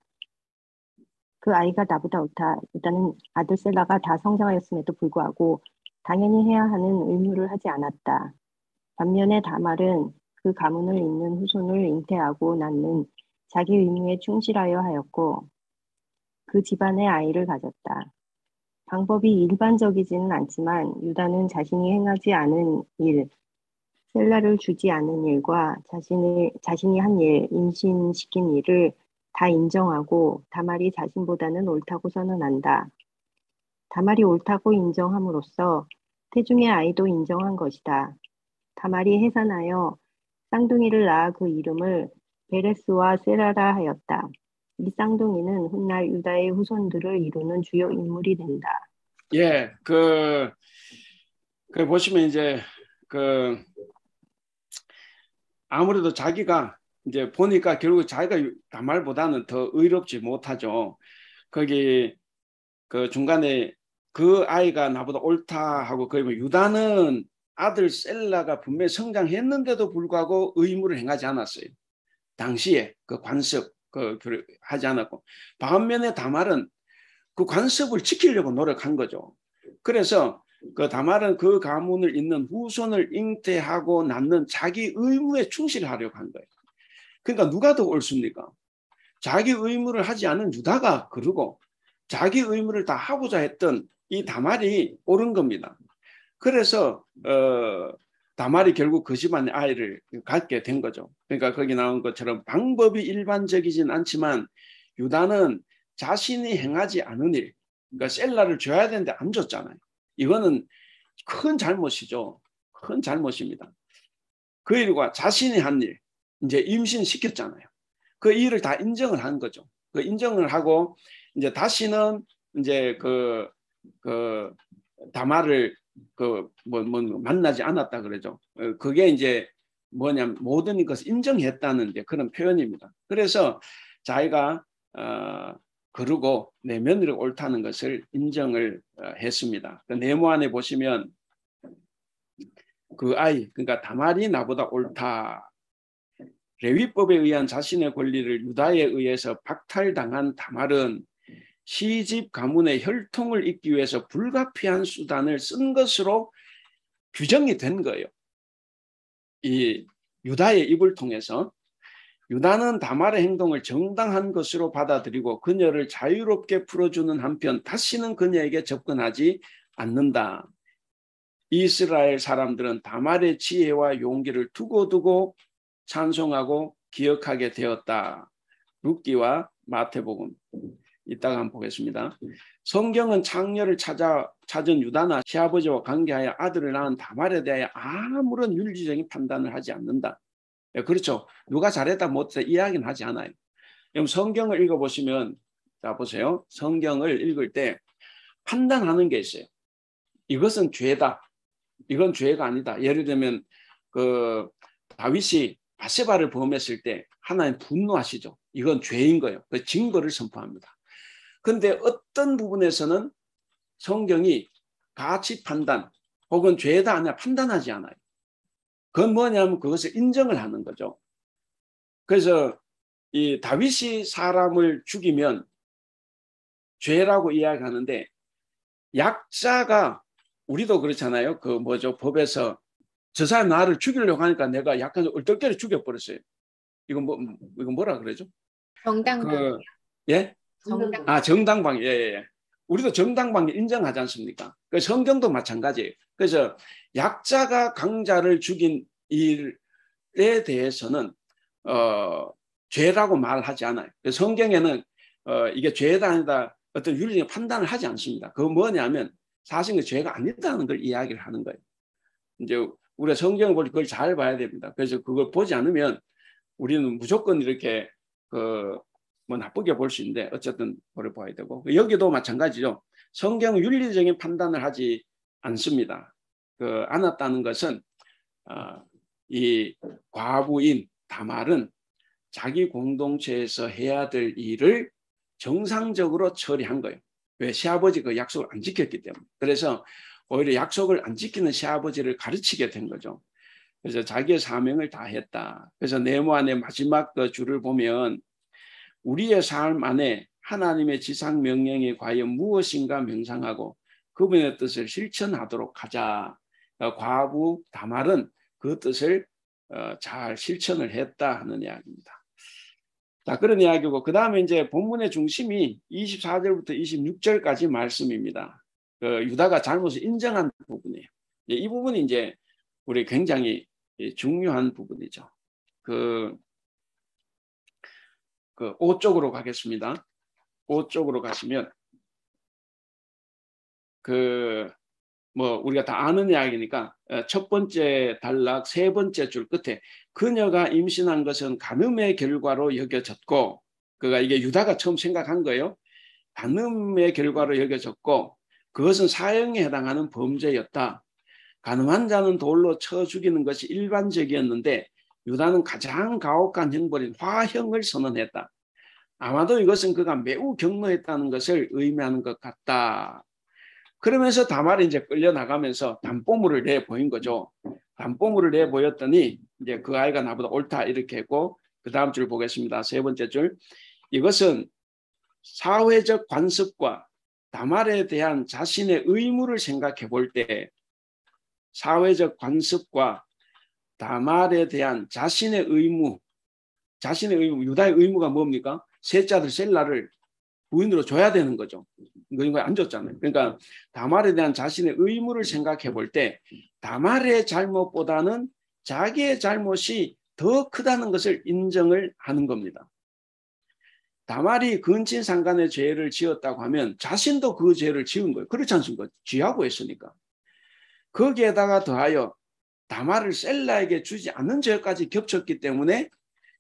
그 아이가 나보다 옳다. 유다는 아들 셀라가 다 성장하였음에도 불구하고 당연히 해야 하는 의무를 하지 않았다. 반면에 다말은 그 가문을 잇는 후손을 잉태하고 낳는 자기 의무에 충실하여 하였고 그 집안의 아이를 가졌다. 방법이 일반적이지는 않지만 유다는 자신이 행하지 않은 일, 셀라를 주지 않은 일과 자신이 한 일, 임신시킨 일을 다 인정하고 다말이 자신보다는 옳다고 선언한다. 다말이 옳다고 인정함으로써 태중의 아이도 인정한 것이다. 다말이 해산하여 쌍둥이를 낳아 그 이름을 베레스와 세라라 하였다. 이 쌍둥이는 훗날 유다의 후손들을 이루는 주요 인물이 된다. 예, 그 보시면 이제 아무래도 자기가 이제 보니까 결국 자기가 다말보다는 더 의롭지 못하죠. 거기 그 중간에 그 아이가 나보다 옳다 하고 거기 뭐 유다는 아들 셀라가 분명히 성장했는데도 불구하고 의무를 행하지 않았어요. 당시에 그 관습 하지 않았고 반면에 다말은 그 관습을 지키려고 노력한 거죠. 그래서 그 다말은 그 가문을 잇는 후손을 잉태하고 낳는 자기 의무에 충실하려고 한 거예요. 그러니까 누가 더 옳습니까? 자기 의무를 하지 않은 유다가 그러고 자기 의무를 다 하고자 했던 이 다말이 옳은 겁니다. 그래서 다말이 결국 그 집안의 아이를 갖게 된 거죠. 그러니까 거기 나온 것처럼 방법이 일반적이진 않지만 유다는 자신이 행하지 않은 일, 그러니까 셀라를 줘야 되는데 안 줬잖아요. 이거는 큰 잘못이죠. 큰 잘못입니다. 그 일과 자신이 한 일, 이제 임신시켰잖아요. 그 일을 다 인정을 한 거죠. 그 인정을 하고 이제 다시는 이제 그 다말을 만나지 않았다 그러죠. 그게 이제 뭐냐면 모든 것을 인정했다는 그런 표현입니다. 그래서 자기가 그러고 내 며느리 옳다는 것을 인정을 했습니다. 그 네모 안에 보시면 그 아이, 그러니까 다말이 나보다 옳다. 레위법에 의한 자신의 권리를 유다에 의해서 박탈당한 다말은 시집 가문의 혈통을 잇기 위해서 불가피한 수단을 쓴 것으로 규정이 된 거예요. 이 유다의 입을 통해서 유다는 다말의 행동을 정당한 것으로 받아들이고 그녀를 자유롭게 풀어주는 한편 다시는 그녀에게 접근하지 않는다. 이스라엘 사람들은 다말의 지혜와 용기를 두고두고 찬송하고 기억하게 되었다. 룻기와 마태복음. 이따가 한번 보겠습니다. 성경은 창녀를 찾은 유다나 시아버지와 관계하여 아들을 낳은 다말에 대하여 아무런 윤리적인 판단을 하지 않는다. 그렇죠. 누가 잘했다 못했다 이야기는 하지 않아요. 그럼 성경을 읽어보시면 자 보세요. 성경을 읽을 때 판단하는 게 있어요. 이것은 죄다. 이건 죄가 아니다. 예를 들면 그 다윗이 바세바를 범했을 때 하나님 분노하시죠. 이건 죄인 거예요. 그 증거를 선포합니다. 그런데 어떤 부분에서는 성경이 가치 판단 혹은 죄다 아니라 판단하지 않아요. 그건 뭐냐면 그것을 인정을 하는 거죠. 그래서 이 다윗이 사람을 죽이면 죄라고 이야기하는데 약자가 우리도 그렇잖아요. 그 뭐죠? 법에서 저 사람 나를 죽이려고 하니까 내가 약간 얼떨결에 죽여버렸어요. 이건 뭐라 그러죠? 정당방. 예? 정당방. 정당방. 예. 우리도 정당방 인정하지 않습니까? 그 성경도 마찬가지예요. 그래서 약자가 강자를 죽인 일에 대해서는 죄라고 말하지 않아요. 성경에는 이게 죄다 아니다 어떤 윤리적 판단을 하지 않습니다. 그건 뭐냐면 사실 죄가 아니다는 걸 이야기를 하는 거예요. 이제 우리가 성경을 볼 때 그걸 잘 봐야 됩니다. 그래서 그걸 보지 않으면 우리는 무조건 이렇게 뭐 나쁘게 볼 수 있는데 어쨌든 그걸 봐야 되고 여기도 마찬가지죠. 성경은 윤리적인 판단을 하지 않습니다. 않았다는 것은 이 과부인 다말은 자기 공동체에서 해야 될 일을 정상적으로 처리한 거예요. 왜? 시아버지 그 약속을 안 지켰기 때문에. 그래서 오히려 약속을 안 지키는 시아버지를 가르치게 된 거죠. 그래서 자기의 사명을 다했다. 그래서 네모 안에 마지막 그 줄을 보면 우리의 삶 안에 하나님의 지상 명령이 과연 무엇인가 명상하고 그분의 뜻을 실천하도록 하자. 과부 다말은 그 뜻을 잘 실천을 했다 하는 이야기입니다. 자, 그런 이야기고, 그 다음에 이제 본문의 중심이 24절부터 26절까지 말씀입니다. 유다가 잘못을 인정한 부분이에요. 이 부분이 이제 우리 굉장히 중요한 부분이죠. 그 5쪽으로 가겠습니다. 5쪽으로 가시면 우리가 다 아는 이야기니까 첫 번째 단락 세 번째 줄 끝에 그녀가 임신한 것은 간음의 결과로 여겨졌고, 이게 유다가 처음 생각한 거예요. 간음의 결과로 여겨졌고 그것은 사형에 해당하는 범죄였다. 간음한 자는 돌로 쳐 죽이는 것이 일반적이었는데 유다는 가장 가혹한 형벌인 화형을 선언했다. 아마도 이것은 그가 매우 경노했다는 것을 의미하는 것 같다. 그러면서 다말이 이제 끌려나가면서 담보물을 내보인 거죠. 담보물을 내보였더니 이제 그 아이가 나보다 옳다 이렇게 했고, 그 다음 줄 보겠습니다. 세 번째 줄. 이것은 사회적 관습과 다말에 대한 자신의 의무를 생각해 볼 때, 사회적 관습과 다말에 대한 자신의 의무, 유다의 의무가 뭡니까? 셋째 셀라를 부인으로 줘야 되는 거죠. 이거 안 줬잖아요. 그러니까 다말에 대한 자신의 의무를 생각해 볼 때 다말의 잘못보다는 자기의 잘못이 더 크다는 것을 인정을 하는 겁니다. 다말이 근친상간의 죄를 지었다고 하면 자신도 그 죄를 지은 거예요. 그렇지 않습니까? 쥐하고 했으니까. 거기에다가 더하여 다말을 셀라에게 주지 않는 죄까지 겹쳤기 때문에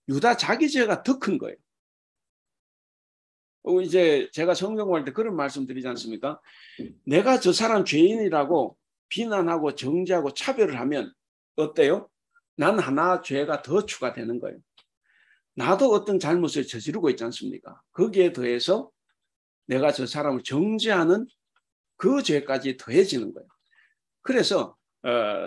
유다 자기 죄가 더 큰 거예요. 이제 제가 성경 공부할 때 그런 말씀 드리지 않습니까? 내가 저 사람 죄인이라고 비난하고 정죄하고 차별을 하면 어때요? 난 하나 죄가 더 추가되는 거예요. 나도 어떤 잘못을 저지르고 있지 않습니까? 거기에 더해서 내가 저 사람을 정죄하는 그 죄까지 더해지는 거예요. 그래서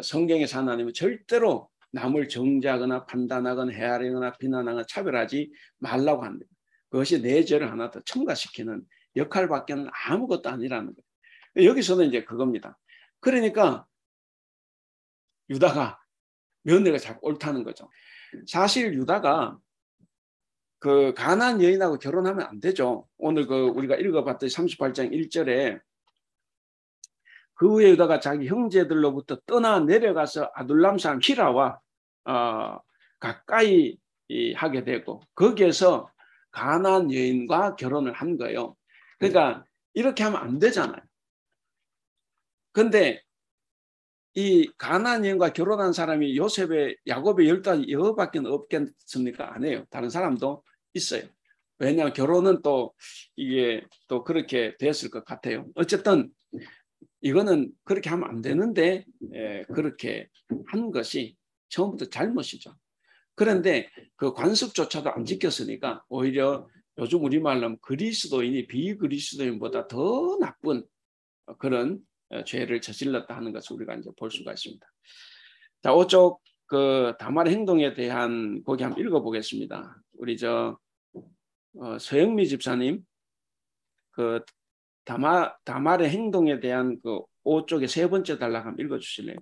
성경에서 하나님은 절대로 남을 정죄하거나 판단하거나 헤아리거나 비난하거나 차별하지 말라고 합니다. 그것이 내 죄를 하나 더 첨가시키는 역할밖에는 아무것도 아니라는 거예요. 여기서는 이제 그겁니다. 그러니까 유다가 며느리가 자꾸 옳다는 거죠. 사실 유다가 그 가나안 여인하고 결혼하면 안 되죠. 오늘 우리가 읽어봤던 38장 1절에 그 후에 유다가 자기 형제들로부터 떠나 내려가서 아둘람 사람 히라와 가까이 하게 되고 거기에서 가나안 여인과 결혼을 한 거예요. 그러니까 이렇게 하면 안 되잖아요. 근데 이 가나안 여인과 결혼한 사람이 야곱의 10딸 여밖에 없겠습니까? 안 해요. 다른 사람도 있어요. 왜냐하면 결혼은 또 이게 또 그렇게 됐을 것 같아요. 어쨌든 이거는 그렇게 하면 안 되는데 그렇게 한 것이 처음부터 잘못이죠. 그런데 그 관습조차도 안 지켰으니까 오히려 요즘 우리말로 하면 그리스도인이 비그리스도인보다 더 나쁜 그런 죄를 저질렀다 하는 것을 우리가 이제 볼 수가 있습니다. 자, 5쪽 그 다말의 행동에 대한 거기 한번 읽어보겠습니다. 우리 서영미 집사님 그 다말의 행동에 대한 그 5쪽의 세 번째 단락 한번 읽어주실래요?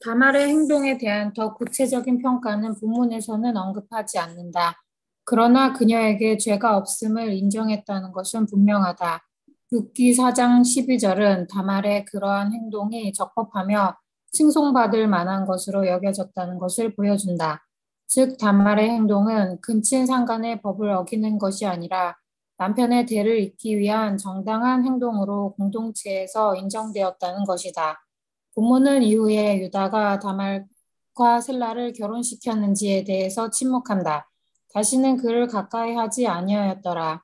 다말의 행동에 대한 더 구체적인 평가는 본문에서는 언급하지 않는다. 그러나 그녀에게 죄가 없음을 인정했다는 것은 분명하다. 룻기 4장 12절은 다말의 그러한 행동이 적법하며 칭송받을 만한 것으로 여겨졌다는 것을 보여준다. 즉 다말의 행동은 근친상간의 법을 어기는 것이 아니라 남편의 대를 잇기 위한 정당한 행동으로 공동체에서 인정되었다는 것이다. 본문은 이후에 유다가 다말과 셀라를 결혼시켰는지에 대해서 침묵한다. 다시는 그를 가까이 하지 아니하였더라.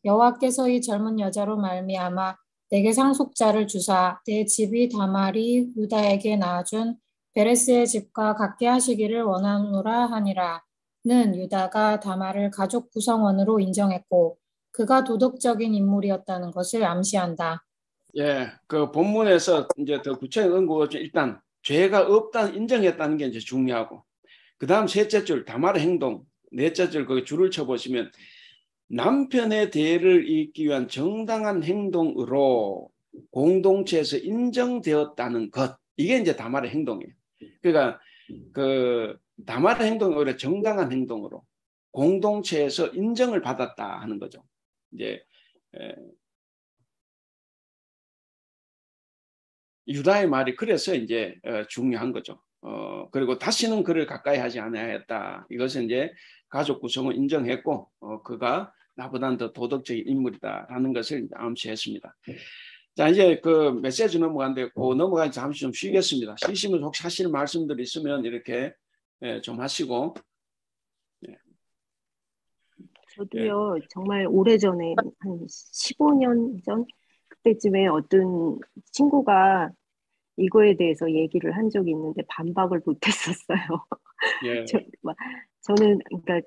여호와께서 이 젊은 여자로 말미암아 내게 상속자를 주사 내 집이 다말이 유다에게 낳아준 베레스의 집과 같게 하시기를 원하노라 하니라는 유다가 다말을 가족 구성원으로 인정했고 그가 도덕적인 인물이었다는 것을 암시한다. 예, 그 본문에서 이제 더 구체적인 언급은 일단 죄가 없다 인정했다는 게 이제 중요하고, 그 다음 셋째 줄 다말의 행동, 넷째 줄 거기 줄을 쳐보시면 남편의 대를 잇기 위한 정당한 행동으로 공동체에서 인정되었다는 것, 이게 이제 다말의 행동이에요. 그러니까 그 다말의 행동이 오히려 정당한 행동으로 공동체에서 인정을 받았다 하는 거죠. 이제 유다의 말이 그래서 이제 중요한 거죠. 그리고 다시는 그를 가까이 하지 않아야겠다. 이것은 이제 가족 구성을 인정했고 그가 나보다는 더 도덕적인 인물이다라는 것을 암시했습니다. 자, 이제 그 메시지 넘어가는데 그 넘어가니 잠시 좀 쉬겠습니다. 쉬시면 혹시 하실 말씀들 있으면 이렇게 좀 하시고. 저도요, 정말 오래전에 한 15년 전 그때쯤에 어떤 친구가 이거에 대해서 얘기를 한 적이 있는데 반박을 못했었어요. 예. 저는 그러니까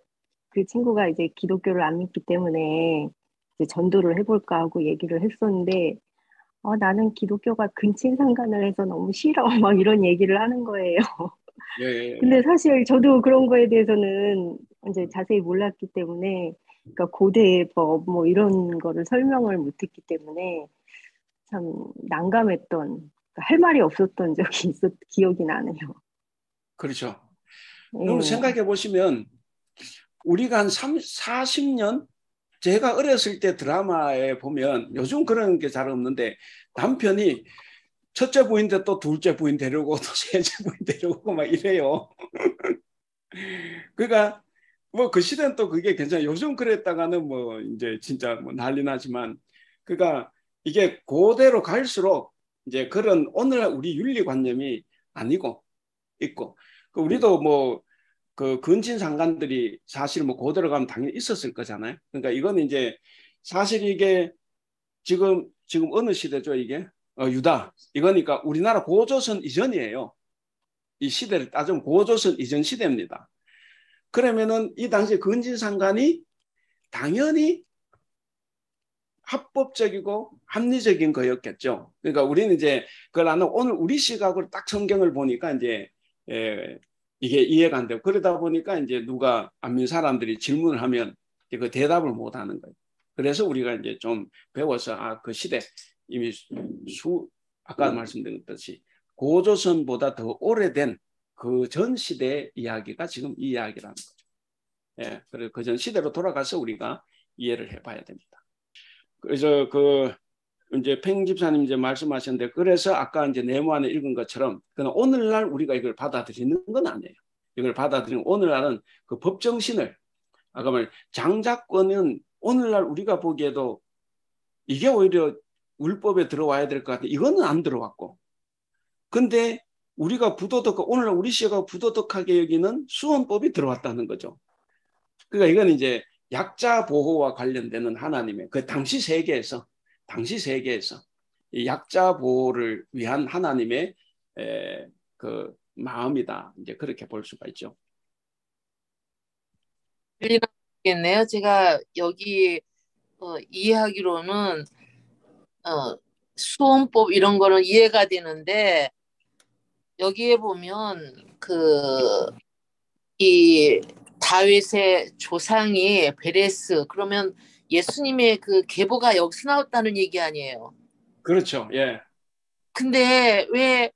그 친구가 이제 기독교를 안 믿기 때문에 이제 전도를 해볼까 하고 얘기를 했었는데 나는 기독교가 근친상간을 해서 너무 싫어 막 이런 얘기를 하는 거예요. 예. 근데 사실 저도 그런 거에 대해서는 이제 자세히 몰랐기 때문에 그러니까 고대의 법 뭐 이런 거를 설명을 못했기 때문에 참 난감했던 그러니까 할 말이 없었던 적이 기억이 나네요. 그렇죠. 예. 여러분 생각해 보시면 우리가 한 40년 제가 어렸을 때 드라마에 보면 요즘 그런 게 잘 없는데 남편이 첫째 부인인데 또 둘째 부인 데려오고 또 셋째 부인 데려오고 막 이래요. 그러니까 뭐 그 시대는 또 그게 괜찮아요. 요즘 그랬다가는 뭐 이제 진짜 뭐 난리 나지만 그러니까 이게 그대로 갈수록 이제 그런 오늘날 우리 윤리관념이 아니고 있고 우리도 뭐 그 근친상간들이 사실 뭐 그대로 가면 당연히 있었을 거잖아요. 그러니까 이거는 이제 사실 이게 지금 어느 시대죠 이게? 유다. 이거니까 우리나라 고조선 이전이에요. 이 시대를 따지면 고조선 이전 시대입니다. 그러면은 이 당시 근친상간이 당연히 합법적이고 합리적인 거였겠죠. 그러니까 우리는 이제 그걸 안 하고 오늘 우리 시각으로 딱 성경을 보니까 이제 이게 이해가 안 되고 그러다 보니까 이제 누가 안 믿는 사람들이 질문을 하면 그 대답을 못 하는 거예요. 그래서 우리가 이제 좀 배워서 그 시대 이미 아까 말씀드렸듯이 고조선보다 더 오래된 그 전 시대의 이야기가 지금 이 이야기라는 거죠. 예, 그래서 그 전 시대로 돌아가서 우리가 이해를 해봐야 됩니다. 그래서 그 이제 팽 집사님 이제 말씀하셨는데 그래서 아까 이제 네모안에 읽은 것처럼 그냥 오늘날 우리가 이걸 받아들이는 건 아니에요. 이걸 받아들이는 오늘날은 그 법정신을 아까 말 장자권은 오늘날 우리가 보기에도 이게 오히려 율법에 들어와야 될 것 같아. 이거는 안 들어왔고. 근데 우리가 오늘날 우리 시가 부도덕하게 여기는 수원법이 들어왔다는 거죠. 그러니까 이건 이제 약자 보호와 관련되는 하나님의 그 당시 세계에서 이 약자 보호를 위한 하나님의 그 마음이다. 이제 그렇게 볼 수가 있죠. 겠네요. 제가 여기 이해하기로는 수원법 이런 거는 이해가 되는데 여기에 보면 이 다윗의 조상이 베레스 그러면 예수님의 그 계보가 여기서 나왔다는 얘기 아니에요. 그렇죠. 예. 근데 왜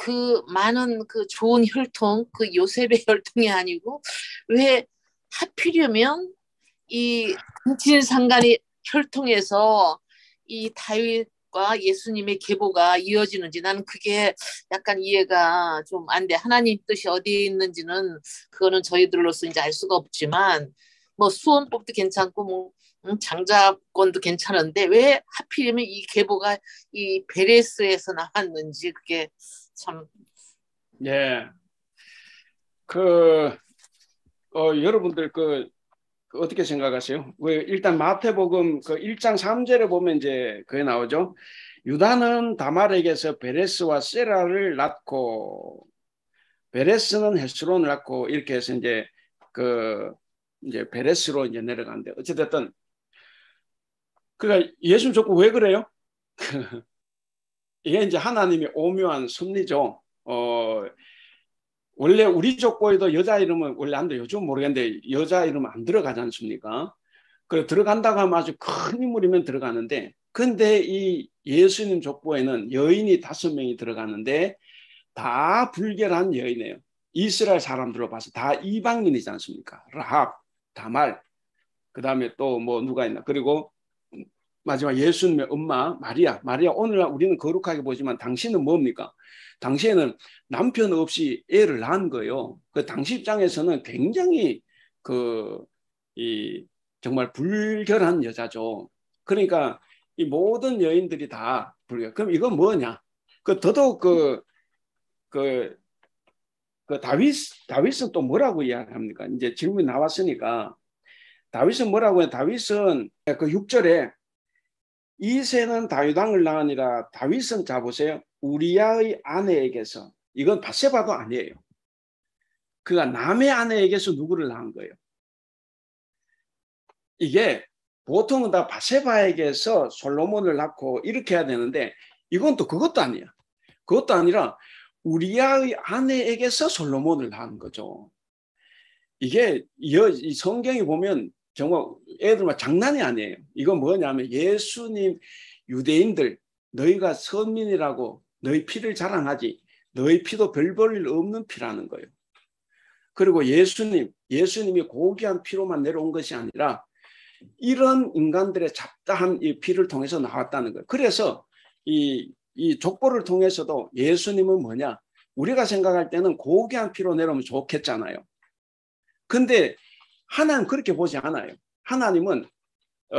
그 많은 그 좋은 혈통 그 요셉의 혈통이 아니고 왜 하필이면 이 근친상간의 혈통에서 이 다윗과 예수님의 계보가 이어지는지 나는 그게 약간 이해가 좀 안 돼. 하나님 뜻이 어디에 있는지는 그거는 저희들로서 이제 알 수가 없지만 뭐 수원법도 괜찮고 뭐 장자권도 괜찮은데 왜 하필이면 이 계보가 이 베레스에서 나왔는지 그게 참. 예. 여러분들 어떻게 생각하세요? 일단 마태복음 그 1장 3절에 보면 이제 그게 나오죠. 유다는 다말에게서 베레스와 세라를 낳고 베레스는 헤스론을 낳고 이렇게 해서 이제 이제 베레스로 이제 내려가는데 어찌됐든 그러니까 예수님 자꾸 왜 그래요? 이게 이제 하나님의 오묘한 섭리죠. 원래 우리 족보에도 여자 이름은 원래 안 돼. 요즘 모르겠는데 여자 이름은 안 들어가지 않습니까? 그래 들어간다고 하면 아주 큰 인물이면 들어가는데, 근데 이 예수님 족보에는 여인이 5명이 들어가는데 다 불결한 여인이에요. 이스라엘 사람들로 봐서 다 이방인이지 않습니까? 라합, 다말, 그 다음에 또 뭐 누가 있나? 그리고 마지막 예수님의 엄마 마리아. 오늘날 우리는 거룩하게 보지만 당신은 뭡니까? 당시에는 남편 없이 애를 낳은 거예요. 그 당시 입장에서는 굉장히 정말 불결한 여자죠. 그러니까 이 모든 여인들이 다 불결. 그럼 이건 뭐냐? 더더욱 다윗은 또 뭐라고 이야기합니까? 이제 질문이 나왔으니까 다윗은 뭐라고 해요? 다윗은 그 6절에 이새는 다윗 왕을 낳으니라. 다윗은 자 보세요. 우리야의 아내에게서, 이건 바세바도 아니에요. 그가 남의 아내에게서 누구를 낳은 거예요? 이게 보통은 다 바세바에게서 솔로몬을 낳고 이렇게 해야 되는데 이건 또 그것도 아니야. 그것도 아니라 우리야의 아내에게서 솔로몬을 낳은 거죠. 이게 이 성경이 보면 정말 애들만 장난이 아니에요. 이건 뭐냐면 예수님 유대인들 너희가 선민이라고 너희 피를 자랑하지 너희 피도 별 볼 일 없는 피라는 거예요. 그리고 예수님이 고귀한 피로만 내려온 것이 아니라 이런 인간들의 잡다한 이 피를 통해서 나왔다는 거예요. 그래서 이 족보를 통해서도 예수님은 뭐냐? 우리가 생각할 때는 고귀한 피로 내려오면 좋겠잖아요. 근데 하나님은 그렇게 보지 않아요. 하나님은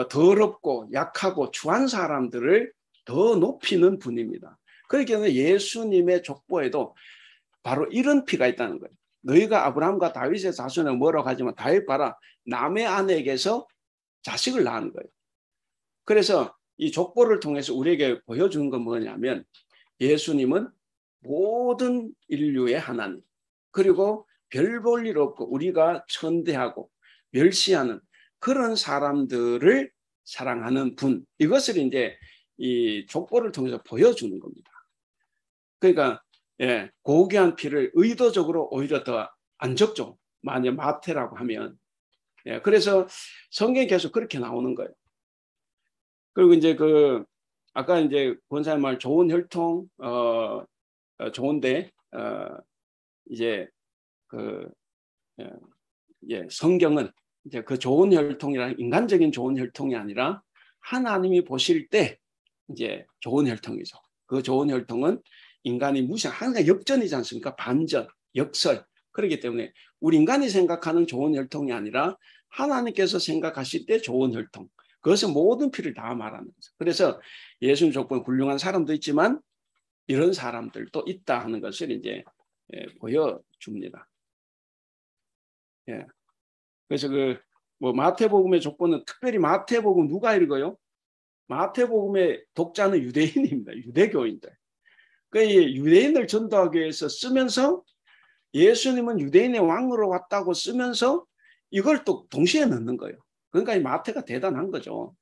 더럽고 약하고 추한 사람들을 더 높이는 분입니다. 그렇기 예수님의 족보에도 바로 이런 피가 있다는 거예요. 너희가 아브라함과 다윗의 자손에 뭐라고 하지만 다윗 봐라 남의 아내에게서 자식을 낳은 거예요. 그래서 이 족보를 통해서 우리에게 보여주는 건 뭐냐면 예수님은 모든 인류의 하나님, 그리고 별 볼 일 없고 우리가 천대하고 멸시하는 그런 사람들을 사랑하는 분, 이것을 이제 이 족보를 통해서 보여주는 겁니다. 그러니까 고귀한 피를 의도적으로 오히려 더 안 적죠. 만약 마태라고 하면. 그래서 성경에 계속 그렇게 나오는 거예요. 그리고 이제 아까 이제 권사님 말 좋은 혈통 좋은데 이제 성경은 이제 그 좋은 혈통이란 인간적인 좋은 혈통이 아니라 하나님이 보실 때 이제 좋은 혈통이죠. 그 좋은 혈통은 인간이 무시한 항상 역전이지 않습니까? 반전, 역설. 그렇기 때문에 우리 인간이 생각하는 좋은 혈통이 아니라 하나님께서 생각하실 때 좋은 혈통. 그것은 모든 피를 다 말하는 거죠. 그래서 예수님 족보에 훌륭한 사람도 있지만 이런 사람들도 있다 하는 것을 이제 보여줍니다. 그래서 마태복음의 족보는 특별히 마태복음 누가 읽어요? 마태복음의 독자는 유대인입니다. 유대교인들. 그러니까 유대인을 전도하기 위해서 쓰면서 예수님은 유대인의 왕으로 왔다고 쓰면서 이걸 또 동시에 넣는 거예요. 그러니까 이 마태가 대단한 거죠.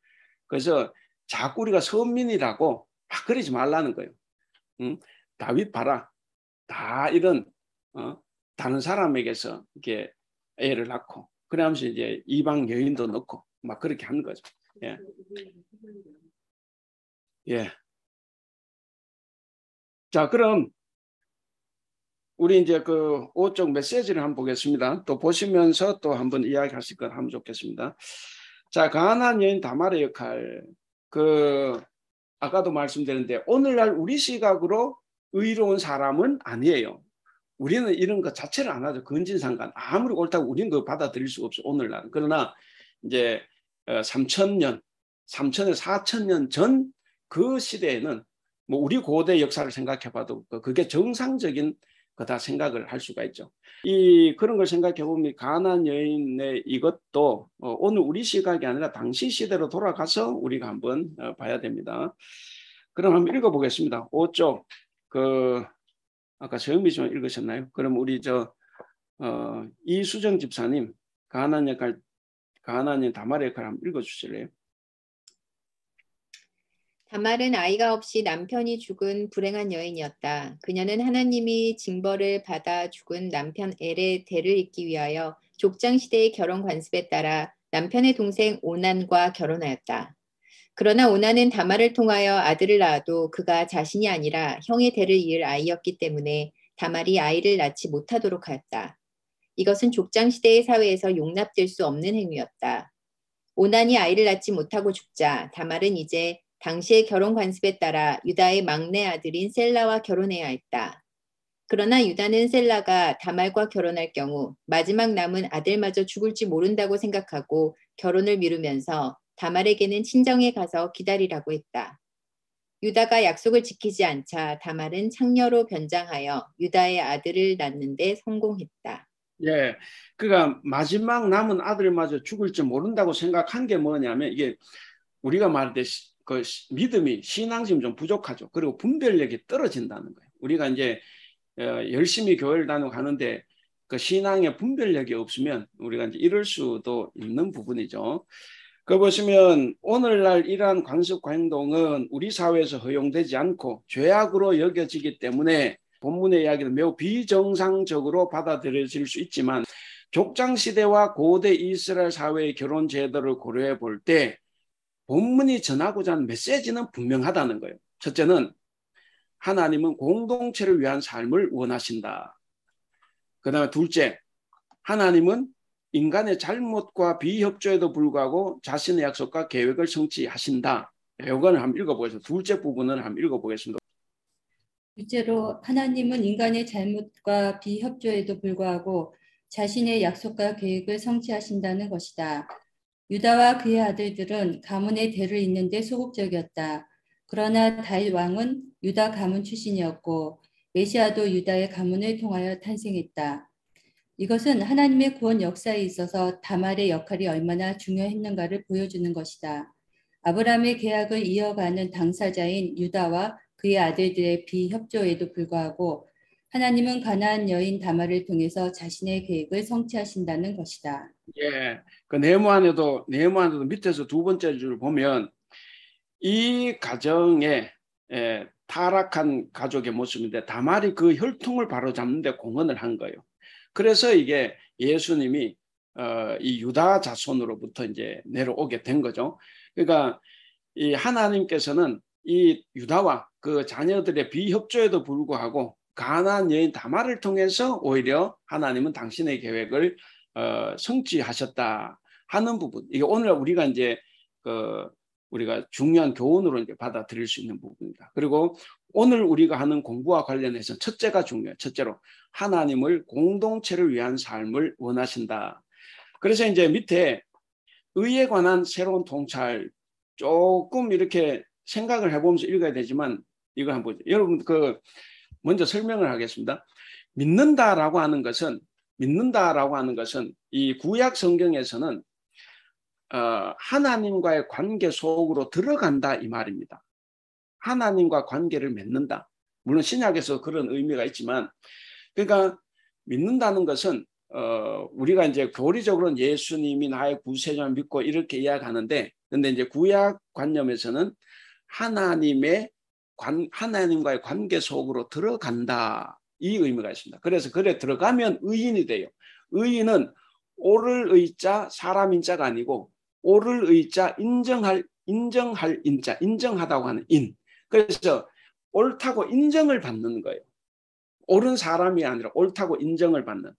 그래서 자꾸 우리가 선민이라고 막 그러지 말라는 거예요. 다윗 봐라. 다 이런 다른 사람에게서 이렇게 애를 낳고 그러면서 이제 이방 여인도 넣고 막 그렇게 하는 거죠. 자, 그럼 우리 이제 그 5쪽 메시지를 한번 보겠습니다. 또 보시면서 또 한번 이야기하실 것 하면 좋겠습니다. 자, 가나안 여인 다말의 역할. 아까도 말씀드렸는데 오늘날 우리 시각으로 의로운 사람은 아니에요. 우리는 이런 것 자체를 안 하죠. 근진상간. 아무리 옳다고 우리는 그거 받아들일 수가 없어요. 오늘날. 그러나 이제 3,000년, 3,000에서 4,000년 전 그 시대에는 뭐 우리 고대 역사를 생각해봐도 그게 정상적인 거다 생각을 할 수가 있죠. 그런 걸 생각해 보면 가나안 여인의 이것도 오늘 우리 시각이 아니라 당시 시대로 돌아가서 우리가 한번 봐야 됩니다. 그럼 한번 읽어보겠습니다. 5쪽 아까 서영미 씨 읽으셨나요? 그럼 우리 이수정 집사님 가나안 여인 다말의 역할 한번 읽어주실래요? 다말은 아이가 없이 남편이 죽은 불행한 여인이었다. 그녀는 하나님이 징벌을 받아 죽은 남편 엘의 대를 잇기 위하여 족장 시대의 결혼 관습에 따라 남편의 동생 오난과 결혼하였다. 그러나 오난은 다말을 통하여 아들을 낳아도 그가 자신이 아니라 형의 대를 이을 아이였기 때문에 다말이 아이를 낳지 못하도록 하였다. 이것은 족장시대의 사회에서 용납될 수 없는 행위였다. 오난이 아이를 낳지 못하고 죽자 다말은 이제 당시의 결혼 관습에 따라 유다의 막내 아들인 셀라와 결혼해야 했다. 그러나 유다는 셀라가 다말과 결혼할 경우 마지막 남은 아들마저 죽을지 모른다고 생각하고 결혼을 미루면서 다말에게는 친정에 가서 기다리라고 했다. 유다가 약속을 지키지 않자 다말은 창녀로 변장하여 유다의 아들을 낳는 데 성공했다. 예, 그러니까 마지막 남은 아들마저 죽을지 모른다고 생각한 게 뭐냐면 이게 우리가 말할 때 그 믿음이 신앙심이 좀 부족하죠. 그리고 분별력이 떨어진다는 거예요. 우리가 이제 열심히 교회를 다니고 하는데 그 신앙의 분별력이 없으면 우리가 이제 이럴 수도 있는 부분이죠. 그 보시면 오늘날 이러한 관습과 행동은 우리 사회에서 허용되지 않고 죄악으로 여겨지기 때문에 본문의 이야기는 매우 비정상적으로 받아들여질 수 있지만 족장시대와 고대 이스라엘 사회의 결혼 제도를 고려해 볼 때 본문이 전하고자 하는 메시지는 분명하다는 거예요. 첫째는 하나님은 공동체를 위한 삶을 원하신다. 그 다음에 둘째, 하나님은 인간의 잘못과 비협조에도 불구하고 자신의 약속과 계획을 성취하신다. 이거를 한번 읽어보겠습니다. 둘째 부분을 한번 읽어보겠습니다. 둘째로 하나님은 인간의 잘못과 비협조에도 불구하고 자신의 약속과 계획을 성취하신다는 것이다. 유다와 그의 아들들은 가문의 대를 잇는 데 소극적이었다. 그러나 다윗 왕은 유다 가문 출신이었고 메시아도 유다의 가문을 통하여 탄생했다. 이것은 하나님의 구원 역사에 있어서 다말의 역할이 얼마나 중요했는가를 보여주는 것이다. 아브라함의 계약을 이어가는 당사자인 유다와 그의 아들들의 비협조에도 불구하고 하나님은 가나안 여인 다말을 통해서 자신의 계획을 성취하신다는 것이다. 예, 그 네모 안에도 밑에서 두 번째 줄 보면 이 가정에 타락한 가족의 모습인데 다말이 그 혈통을 바로잡는 데 공헌을 한 거예요. 그래서 이게 예수님이 이 유다 자손으로부터 이제 내려오게 된 거죠. 그러니까 이 하나님께서는 이 유다와 그 자녀들의 비협조에도 불구하고 가나안 여인 다말을 통해서 오히려 하나님은 당신의 계획을 성취하셨다 하는 부분. 이게 오늘 우리가 이제 우리가 중요한 교훈으로 이제 받아들일 수 있는 부분입니다. 그리고 오늘 우리가 하는 공부와 관련해서 첫째가 중요해요. 첫째로 하나님을 공동체를 위한 삶을 원하신다. 그래서 이제 밑에 의에 관한 새로운 통찰 조금 이렇게 생각을 해보면서 읽어야 되지만 이거 한번 보죠. 여러분 먼저 설명을 하겠습니다. 믿는다라고 하는 것은 이 구약 성경에서는 하나님과의 관계 속으로 들어간다 이 말입니다. 하나님과 관계를 맺는다. 물론 신약에서 그런 의미가 있지만 그러니까 믿는다는 것은 우리가 이제 교리적으로는 예수님이 나의 구세주를 믿고 이렇게 이야기하는데 근데 이제 구약 관념에서는 하나님과의 관계 속으로 들어간다 이 의미가 있습니다. 그래서 그래 들어가면 의인이 돼요. 의인은 오를 의자 사람 인자가 아니고 오를 의자 인정할 인자 인정하다고 하는 인. 그래서 옳다고 인정을 받는 거예요. 옳은 사람이 아니라 옳다고 인정을 받는.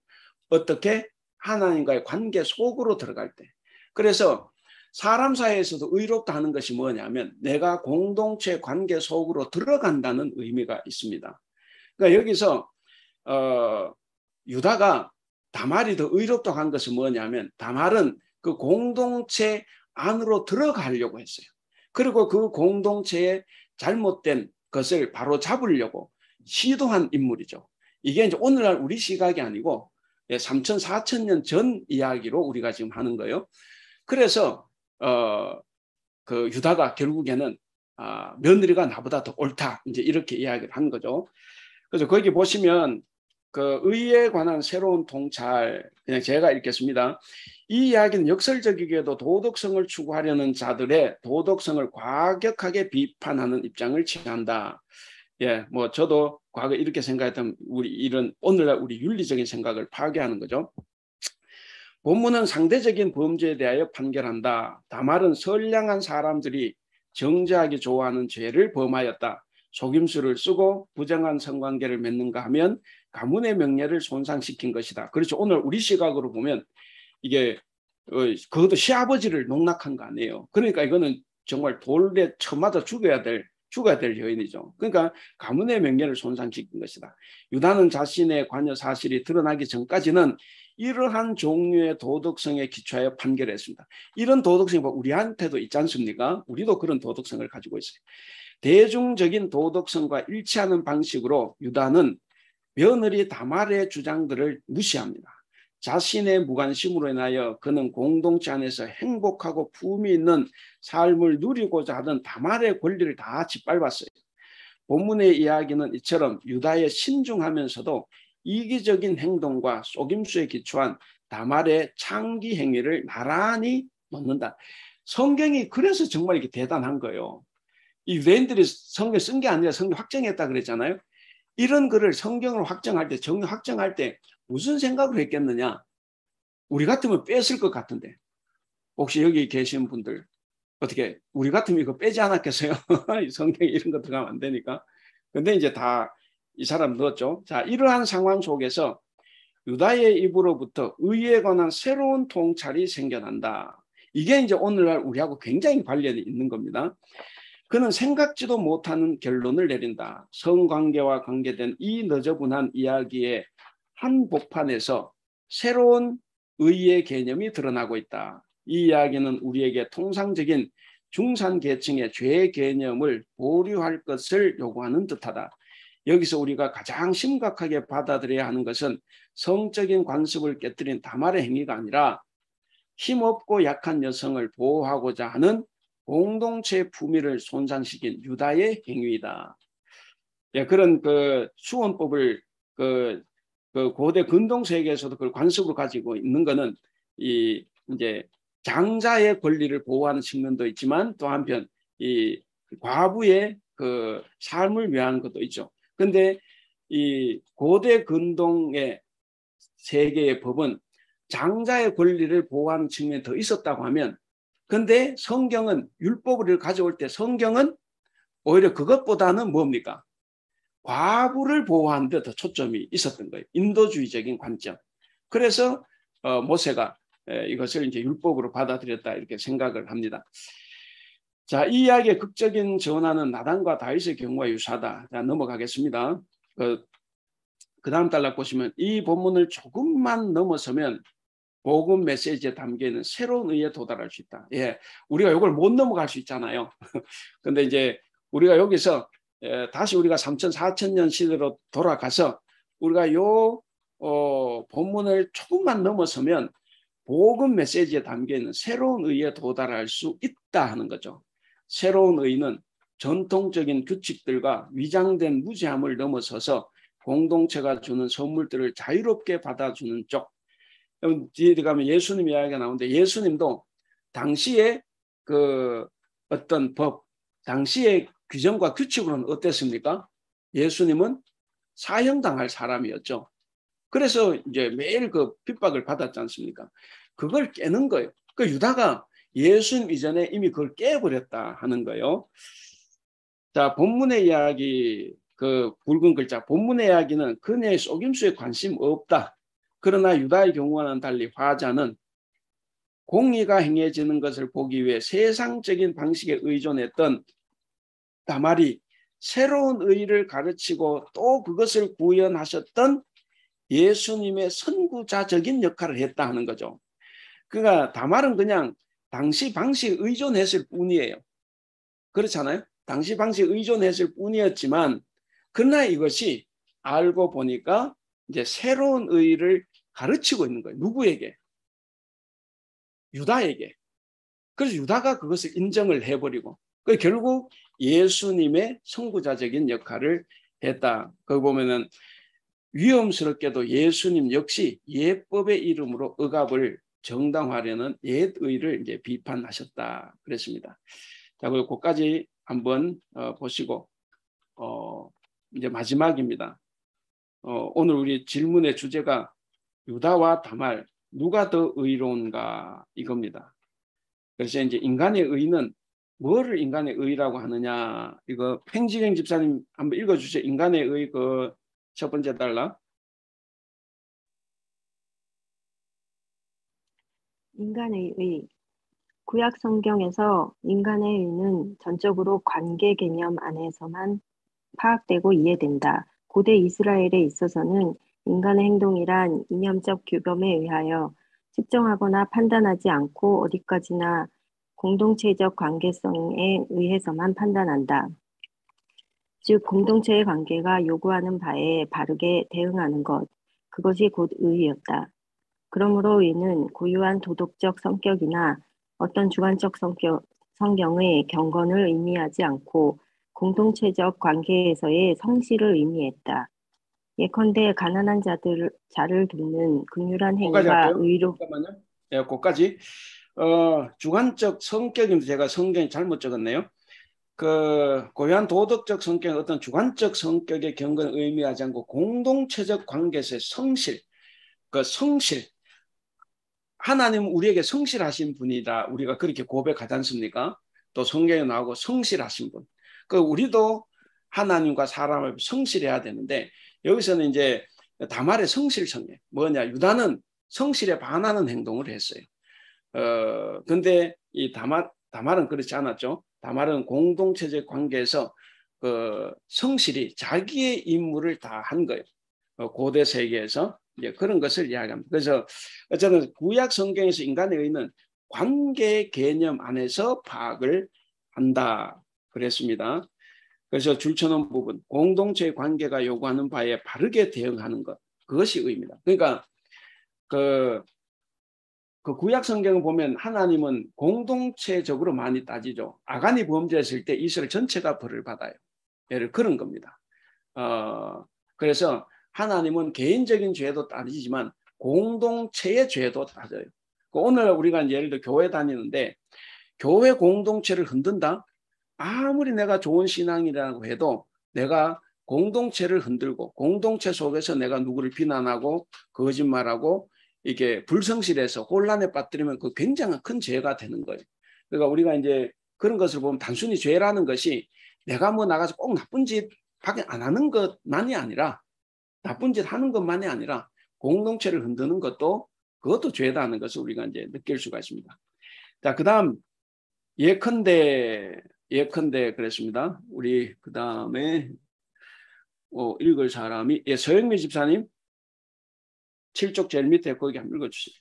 어떻게? 하나님과의 관계 속으로 들어갈 때. 그래서 사람 사이에서도 의롭다 하는 것이 뭐냐면 내가 공동체 관계 속으로 들어간다는 의미가 있습니다. 그러니까 여기서 유다가 다말이 더 의롭다고 한 것은 뭐냐면 다말은 그 공동체 안으로 들어가려고 했어요. 그리고 그 공동체의 잘못된 것을 바로 잡으려고 시도한 인물이죠. 이게 이제 오늘날 우리 시각이 아니고 3,000, 4,000년 전 이야기로 우리가 지금 하는 거예요. 그래서 그 유다가 결국에는 며느리가 나보다 더 옳다 이제 이렇게 이야기를 한 거죠. 그래서 거기 보시면 그 의에 관한 새로운 통찰 그냥 제가 읽겠습니다. 이 이야기는 역설적이게도 도덕성을 추구하려는 자들의 도덕성을 과격하게 비판하는 입장을 취한다. 예, 뭐 저도 과거 이렇게 생각했던 오늘날 우리 윤리적인 생각을 파괴하는 거죠. 본문은 상대적인 범죄에 대하여 판결한다. 다말은 선량한 사람들이 정죄하기 좋아하는 죄를 범하였다. 속임수를 쓰고 부정한 성관계를 맺는가 하면 가문의 명예를 손상시킨 것이다. 그렇죠. 오늘 우리 시각으로 보면 이게 그것도 시아버지를 농락한 거 아니에요. 그러니까 이거는 정말 돌에 쳐맞아 죽어야 될 여인이죠. 그러니까 가문의 명예를 손상시킨 것이다. 유다는 자신의 관여 사실이 드러나기 전까지는 이러한 종류의 도덕성에 기초하여 판결했습니다. 이런 도덕성이 우리한테도 있지 않습니까? 우리도 그런 도덕성을 가지고 있어요. 대중적인 도덕성과 일치하는 방식으로 유다는 며느리 다말의 주장들을 무시합니다. 자신의 무관심으로 인하여 그는 공동체 안에서 행복하고 품위 있는 삶을 누리고자 하던 다말의 권리를 다 짓밟았어요. 본문의 이야기는 이처럼 유다의 신중하면서도 이기적인 행동과 속임수에 기초한 다말의 창기 행위를 나란히 놓는다. 성경이 그래서 정말 이렇게 대단한 거예요. 이 유대인들이 성경 쓴 게 아니라 성경 확정했다 그랬잖아요. 이런 글을 성경을 확정할 때, 정리 확정할 때 무슨 생각을 했겠느냐? 우리 같으면 뺐을 것 같은데. 혹시 여기 계신 분들 어떻게 우리 같으면 이거 빼지 않았겠어요? 성경에 이런 거 들어가면 안 되니까. 근데 이제 다 이 사람 넣었죠. 자, 이러한 상황 속에서 유다의 입으로부터 의에 관한 새로운 통찰이 생겨난다. 이게 이제 오늘날 우리하고 굉장히 관련이 있는 겁니다. 그는 생각지도 못하는 결론을 내린다. 성관계와 관계된 이 너저분한 이야기의 한복판에서 새로운 의의 개념이 드러나고 있다. 이 이야기는 우리에게 통상적인 중산계층의 죄 개념을 보류할 것을 요구하는 듯하다. 여기서 우리가 가장 심각하게 받아들여야 하는 것은 성적인 관습을 깨뜨린 다말의 행위가 아니라 힘없고 약한 여성을 보호하고자 하는 공동체의 품위를 손상시킨 유다의 행위이다. 예, 그런 수원법을 고대 근동 세계에서도 그걸 관습으로 가지고 있는 것은 이제 장자의 권리를 보호하는 측면도 있지만 또 한편 이 과부의 그 삶을 위한 것도 있죠. 근데 이 고대 근동의 세계의 법은 장자의 권리를 보호하는 측면이 더 있었다고 하면, 근데 성경은 율법을 가져올 때 성경은 오히려 그것보다는 뭡니까? 과부를 보호하는 데 더 초점이 있었던 거예요. 인도주의적인 관점. 그래서 모세가 이것을 이제 율법으로 받아들였다 이렇게 생각을 합니다. 자, 이 이야기의 극적인 전환은 나단과 다윗의 경우와 유사하다. 자, 넘어가겠습니다. 그 다음 단락 보시면 이 본문을 조금만 넘어서면 복음 메시지에 담겨있는 새로운 의에 도달할 수 있다. 예, 우리가 이걸 못 넘어갈 수 있잖아요. 근데 이제 우리가 여기서 다시 우리가 3,000, 4,000년 시대로 돌아가서 우리가 요 본문을 조금만 넘어서면 복음 메시지에 담겨있는 새로운 의에 도달할 수 있다 하는 거죠. 새로운 의는 전통적인 규칙들과 위장된 무지함을 넘어서서 공동체가 주는 선물들을 자유롭게 받아주는 쪽. 뒤에 가면 예수님 이야기가 나오는데 예수님도 당시에 그 어떤 법, 당시의 규정과 규칙으로는 어땠습니까? 예수님은 사형당할 사람이었죠. 그래서 이제 매일 그 핍박을 받았지 않습니까? 그걸 깨는 거예요. 그 유다가 예수님 이전에 이미 그걸 깨버렸다 하는 거예요. 자, 본문의 이야기, 그 붉은 글자, 본문의 이야기는 그녀의 속임수에 관심 없다. 그러나 유다의 경우와는 달리 화자는 공의가 행해지는 것을 보기 위해 세상적인 방식에 의존했던 다말이 새로운 의를 가르치고 또 그것을 구현하셨던 예수님의 선구자적인 역할을 했다 하는 거죠. 그러니까 다말은 그냥 당시 방식에 의존했을 뿐이에요. 그렇잖아요. 당시 방식에 의존했을 뿐이었지만 그러나 이것이 알고 보니까 이제 새로운 의를 가르치고 있는 거예요. 누구에게? 유다에게. 그래서 유다가 그것을 인정을 해버리고 결국 예수님의 선구자적인 역할을 했다. 거기 보면은 위험스럽게도 예수님 역시 예법의 이름으로 억압을 정당화하려는 옛의를 이제 비판하셨다 그랬습니다. 자, 그리고 그까지 한번 보시고 이제 마지막입니다. 오늘 우리 질문의 주제가 유다와 다말 누가 더 의로운가 이겁니다. 그래서 이제 인간의 의는 뭐를 인간의 의라고 하느냐, 이거 팽지경 집사님 한번 읽어주세요. 인간의 의 그 첫 번째 달라. 인간의 의. 구약 성경에서 인간의 의는 전적으로 관계 개념 안에서만 파악되고 이해된다. 고대 이스라엘에 있어서는 인간의 행동이란 이념적 규범에 의하여 측정하거나 판단하지 않고 어디까지나 공동체적 관계성에 의해서만 판단한다. 즉 공동체의 관계가 요구하는 바에 바르게 대응하는 것, 그것이 곧 의였다. 그러므로 의는 고유한 도덕적 성격이나 어떤 주관적 성경의 경건을 의미하지 않고 공동체적 관계에서의 성실을 의미했다. 예컨대 가난한 자를 돕는 긍휼한 행위가 의로. 잠깐만요. 네, 거기까지. 주관적 성격인데 제가 성경이 잘못 적었네요. 그 고유한 도덕적 성격, 어떤 주관적 성격의 경건을 의미하지 않고 공동체적 관계에서의 성실, 그 성실. 하나님은 우리에게 성실하신 분이다. 우리가 그렇게 고백하지 않습니까? 또 성경에 나오고 성실하신 분. 그 우리도 하나님과 사람을 성실해야 되는데 여기서는 이제 다말의 성실성에 뭐냐? 유다는 성실에 반하는 행동을 했어요. 근데 이 다말은 그렇지 않았죠. 다말은 공동체적 관계에서 그 성실이 자기의 임무를 다 한 거예요. 고대 세계에서 이제 그런 것을 이야기합니다. 그래서 저는 구약 성경에서 인간의 의는 관계 개념 안에서 파악을 한다 그랬습니다. 그래서 줄쳐놓은 부분, 공동체의 관계가 요구하는 바에 바르게 대응하는 것, 그것이 의입니다. 그러니까 그 구약 성경을 보면 하나님은 공동체적으로 많이 따지죠. 아간이 범죄했을 때 이스라엘 전체가 벌을 받아요. 예를 그런 겁니다. 그래서 하나님은 개인적인 죄도 따지지만 공동체의 죄도 따져요. 오늘 우리가 예를 들어 교회 다니는데 교회 공동체를 흔든다? 아무리 내가 좋은 신앙이라고 해도 내가 공동체를 흔들고 공동체 속에서 내가 누구를 비난하고 거짓말하고 이게 불성실해서 혼란에 빠뜨리면 그 굉장히 큰 죄가 되는 거예요. 그러니까 우리가 이제 그런 것을 보면 단순히 죄라는 것이 내가 뭐 나가서 꼭 나쁜 짓 밖에 안 하는 것만이 아니라 나쁜 짓 하는 것만이 아니라 공동체를 흔드는 것도 그것도 죄다는 것을 우리가 이제 느낄 수가 있습니다. 자, 그다음 예컨대 그랬습니다. 우리 그다음에 읽을 사람이 서영미 집사님 7쪽 제일 밑에 거기 한번 읽어주세요.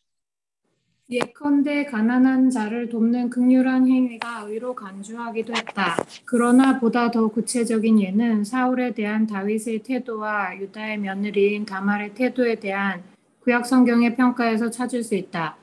예컨대 가난한 자를 돕는 긍휼한 행위가 의로 간주하기도 했다. 그러나 보다 더 구체적인 예는 사울에 대한 다윗의 태도와 유다의 며느리인 다말의 태도에 대한 구약 성경의 평가에서 찾을 수 있다.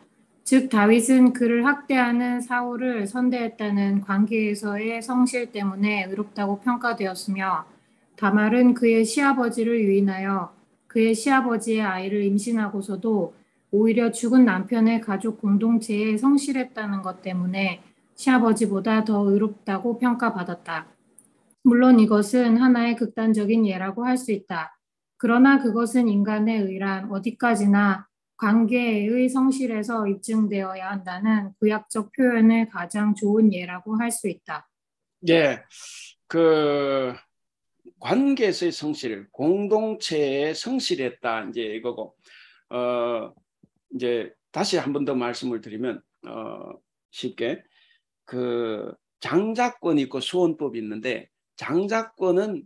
즉 다윗은 그를 학대하는 사울을 선대했다는 관계에서의 성실 때문에 의롭다고 평가되었으며 다말은 그의 시아버지를 유인하여 그의 시아버지의 아이를 임신하고서도 오히려 죽은 남편의 가족 공동체에 성실했다는 것 때문에 시아버지보다 더 의롭다고 평가받았다. 물론 이것은 하나의 극단적인 예라고 할 수 있다. 그러나 그것은 인간의 의란 어디까지나 관계의 성실에서 입증되어야 한다는 구약적 표현의 가장 좋은 예라고 할 수 있다. 예, 그 관계에서의 성실, 공동체에 성실했다 이제 이거고, 이제 다시 한 번 더 말씀을 드리면 쉽게 그 장자권이 있고 수원법이 있는데 장자권은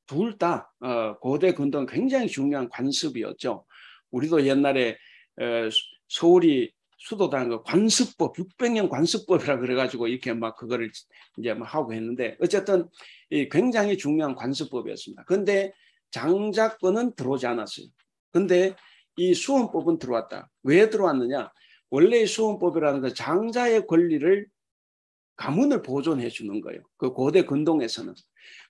둘 다 고대 근동 굉장히 중요한 관습이었죠. 우리도 옛날에 서울이 수도당 그 관습법 600년 관습법이라 그래가지고 이렇게 막 그거를 이제 막 하고 했는데 어쨌든 이 굉장히 중요한 관습법이었습니다. 그런데 장자권은 들어오지 않았어요. 근데 이 수원법은 들어왔다. 왜 들어왔느냐? 원래 수원법이라는 건 장자의 권리를 가문을 보존해 주는 거예요. 그 고대 근동에서는.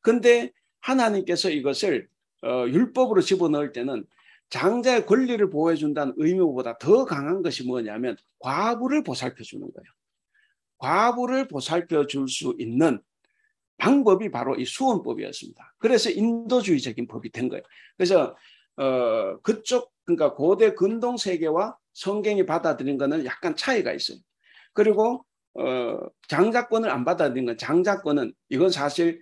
근데 하나님께서 이것을 율법으로 집어넣을 때는 장자의 권리를 보호해 준다는 의무보다 더 강한 것이 뭐냐면 과부를 보살펴 주는 거예요. 과부를 보살펴 줄 수 있는 방법이 바로 이 수원법이었습니다. 그래서 인도주의적인 법이 된 거예요. 그래서 그쪽 그러니까 고대 근동 세계와 성경이 받아들인 거는 약간 차이가 있어요. 그리고 장자권을 안 받아들인 건 장자권은 이건 사실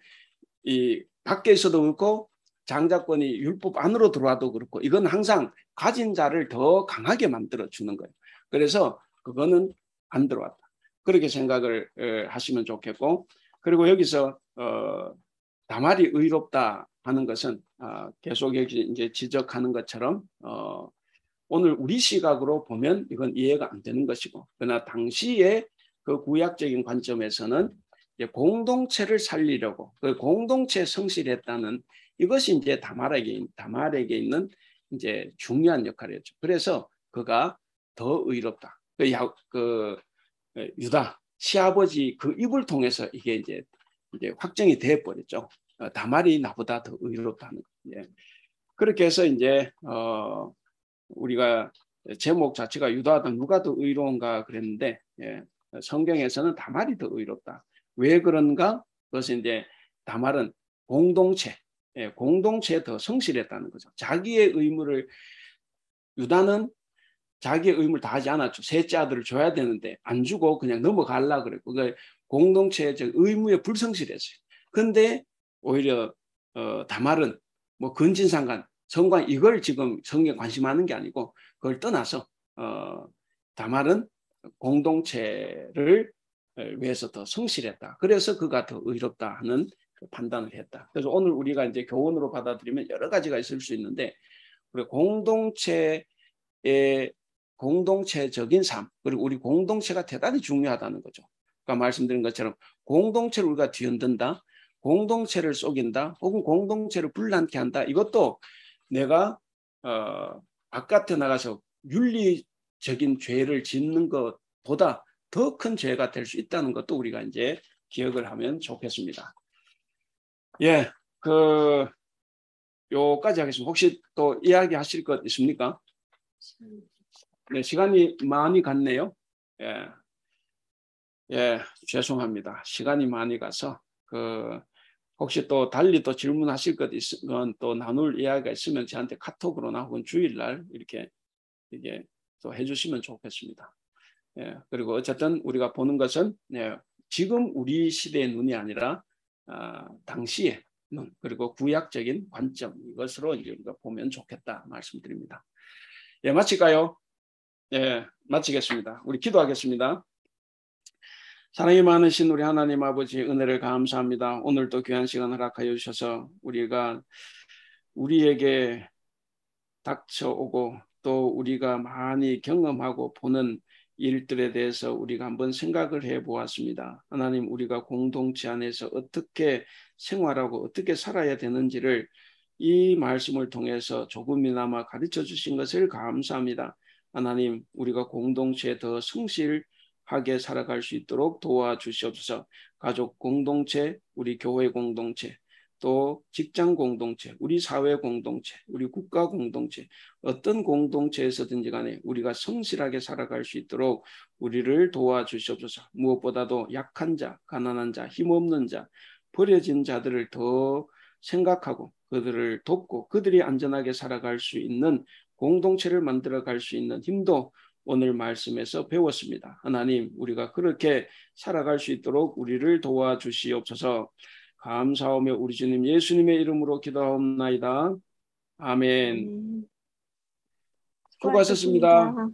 이 밖에 있어도 그렇고 장자권이 율법 안으로 들어와도 그렇고 이건 항상 가진 자를 더 강하게 만들어 주는 거예요. 그래서 그거는 안 들어왔다. 그렇게 생각을 하시면 좋겠고, 그리고 여기서 다말이 의롭다 하는 것은 계속 여기 이제 지적하는 것처럼 오늘 우리 시각으로 보면 이건 이해가 안 되는 것이고, 그러나 당시에 그 구약적인 관점에서는 이제 공동체를 살리려고 그 공동체에 성실했다는 이것이 이제 다말에게 있는 이제 중요한 역할이었죠. 그래서 그가 더 의롭다. 그 유다 시아버지 그 입을 통해서 이게 이제 확정이 돼 버렸죠. 다말이 나보다 더 의롭다는 거. 예. 그렇게 해서 이제 우리가 제목 자체가 유다다 누가 더 의로운가 그랬는데 성경에서는 다말이 더 의롭다. 왜 그런가? 그것은 이제 다말은 공동체에 더 성실했다는 거죠. 자기의 의무를 유다는 자기의 의무를 다하지 않았죠. 셋째 아들을 줘야 되는데 안 주고 그냥 넘어가려고 그랬고 공동체의 의무에 불성실했어요. 그런데 오히려 다말은 뭐 근친상간 성관 이걸 지금 성경에 관심하는 게 아니고 그걸 떠나서 다말은 공동체를 위해서 더 성실했다. 그래서 그가 더 의롭다 하는 판단을 했다. 그래서 오늘 우리가 이제 교훈으로 받아들이면 여러 가지가 있을 수 있는데 우리 공동체적인 삶 그리고 우리 공동체가 대단히 중요하다는 거죠. 아까 말씀드린 것처럼 공동체를 우리가 뒤흔든다, 공동체를 속인다, 혹은 공동체를 불난케 한다. 이것도 내가 바깥에 나가서 윤리적인 죄를 짓는 것보다 더 큰 죄가 될 수 있다는 것도 우리가 이제 기억을 하면 좋겠습니다. 예, 요까지 하겠습니다. 혹시 또 이야기하실 것 있습니까? 네, 시간이 많이 갔네요. 예, 죄송합니다. 시간이 많이 가서 혹시 또 달리 또 질문하실 것 있으면 또 나눌 이야기가 있으면 저한테 카톡으로나 혹은 주일날 이렇게 또 해주시면 좋겠습니다. 예, 그리고 어쨌든 우리가 보는 것은 지금 우리 시대의 눈이 아니라 당시의 눈 그리고 구약적인 관점 이것으로 이제 우리가 보면 좋겠다 말씀드립니다. 예, 마칠까요? 예, 마치겠습니다. 우리 기도하겠습니다. 사랑이 많으신 우리 하나님 아버지 은혜를 감사합니다. 오늘도 귀한 시간 허락하여 주셔서 우리에게 닥쳐오고 또 우리가 많이 경험하고 보는 일들에 대해서 우리가 한번 생각을 해보았습니다. 하나님 우리가 공동체 안에서 어떻게 생활하고 어떻게 살아야 되는지를 이 말씀을 통해서 조금이나마 가르쳐 주신 것을 감사합니다. 하나님 우리가 공동체에 더 성실하게 살아갈 수 있도록 도와주시옵소서. 가족 공동체, 우리 교회 공동체, 또 직장 공동체, 우리 사회 공동체, 우리 국가 공동체, 어떤 공동체에서든지 간에 우리가 성실하게 살아갈 수 있도록 우리를 도와주시옵소서. 무엇보다도 약한 자, 가난한 자, 힘없는 자, 버려진 자들을 더 생각하고 그들을 돕고 그들이 안전하게 살아갈 수 있는 공동체를 만들어갈 수 있는 힘도 오늘 말씀에서 배웠습니다. 하나님 우리가 그렇게 살아갈 수 있도록 우리를 도와주시옵소서. 감사하며 우리 주님 예수님의 이름으로 기도하옵나이다. 아멘. 수고하셨습니다.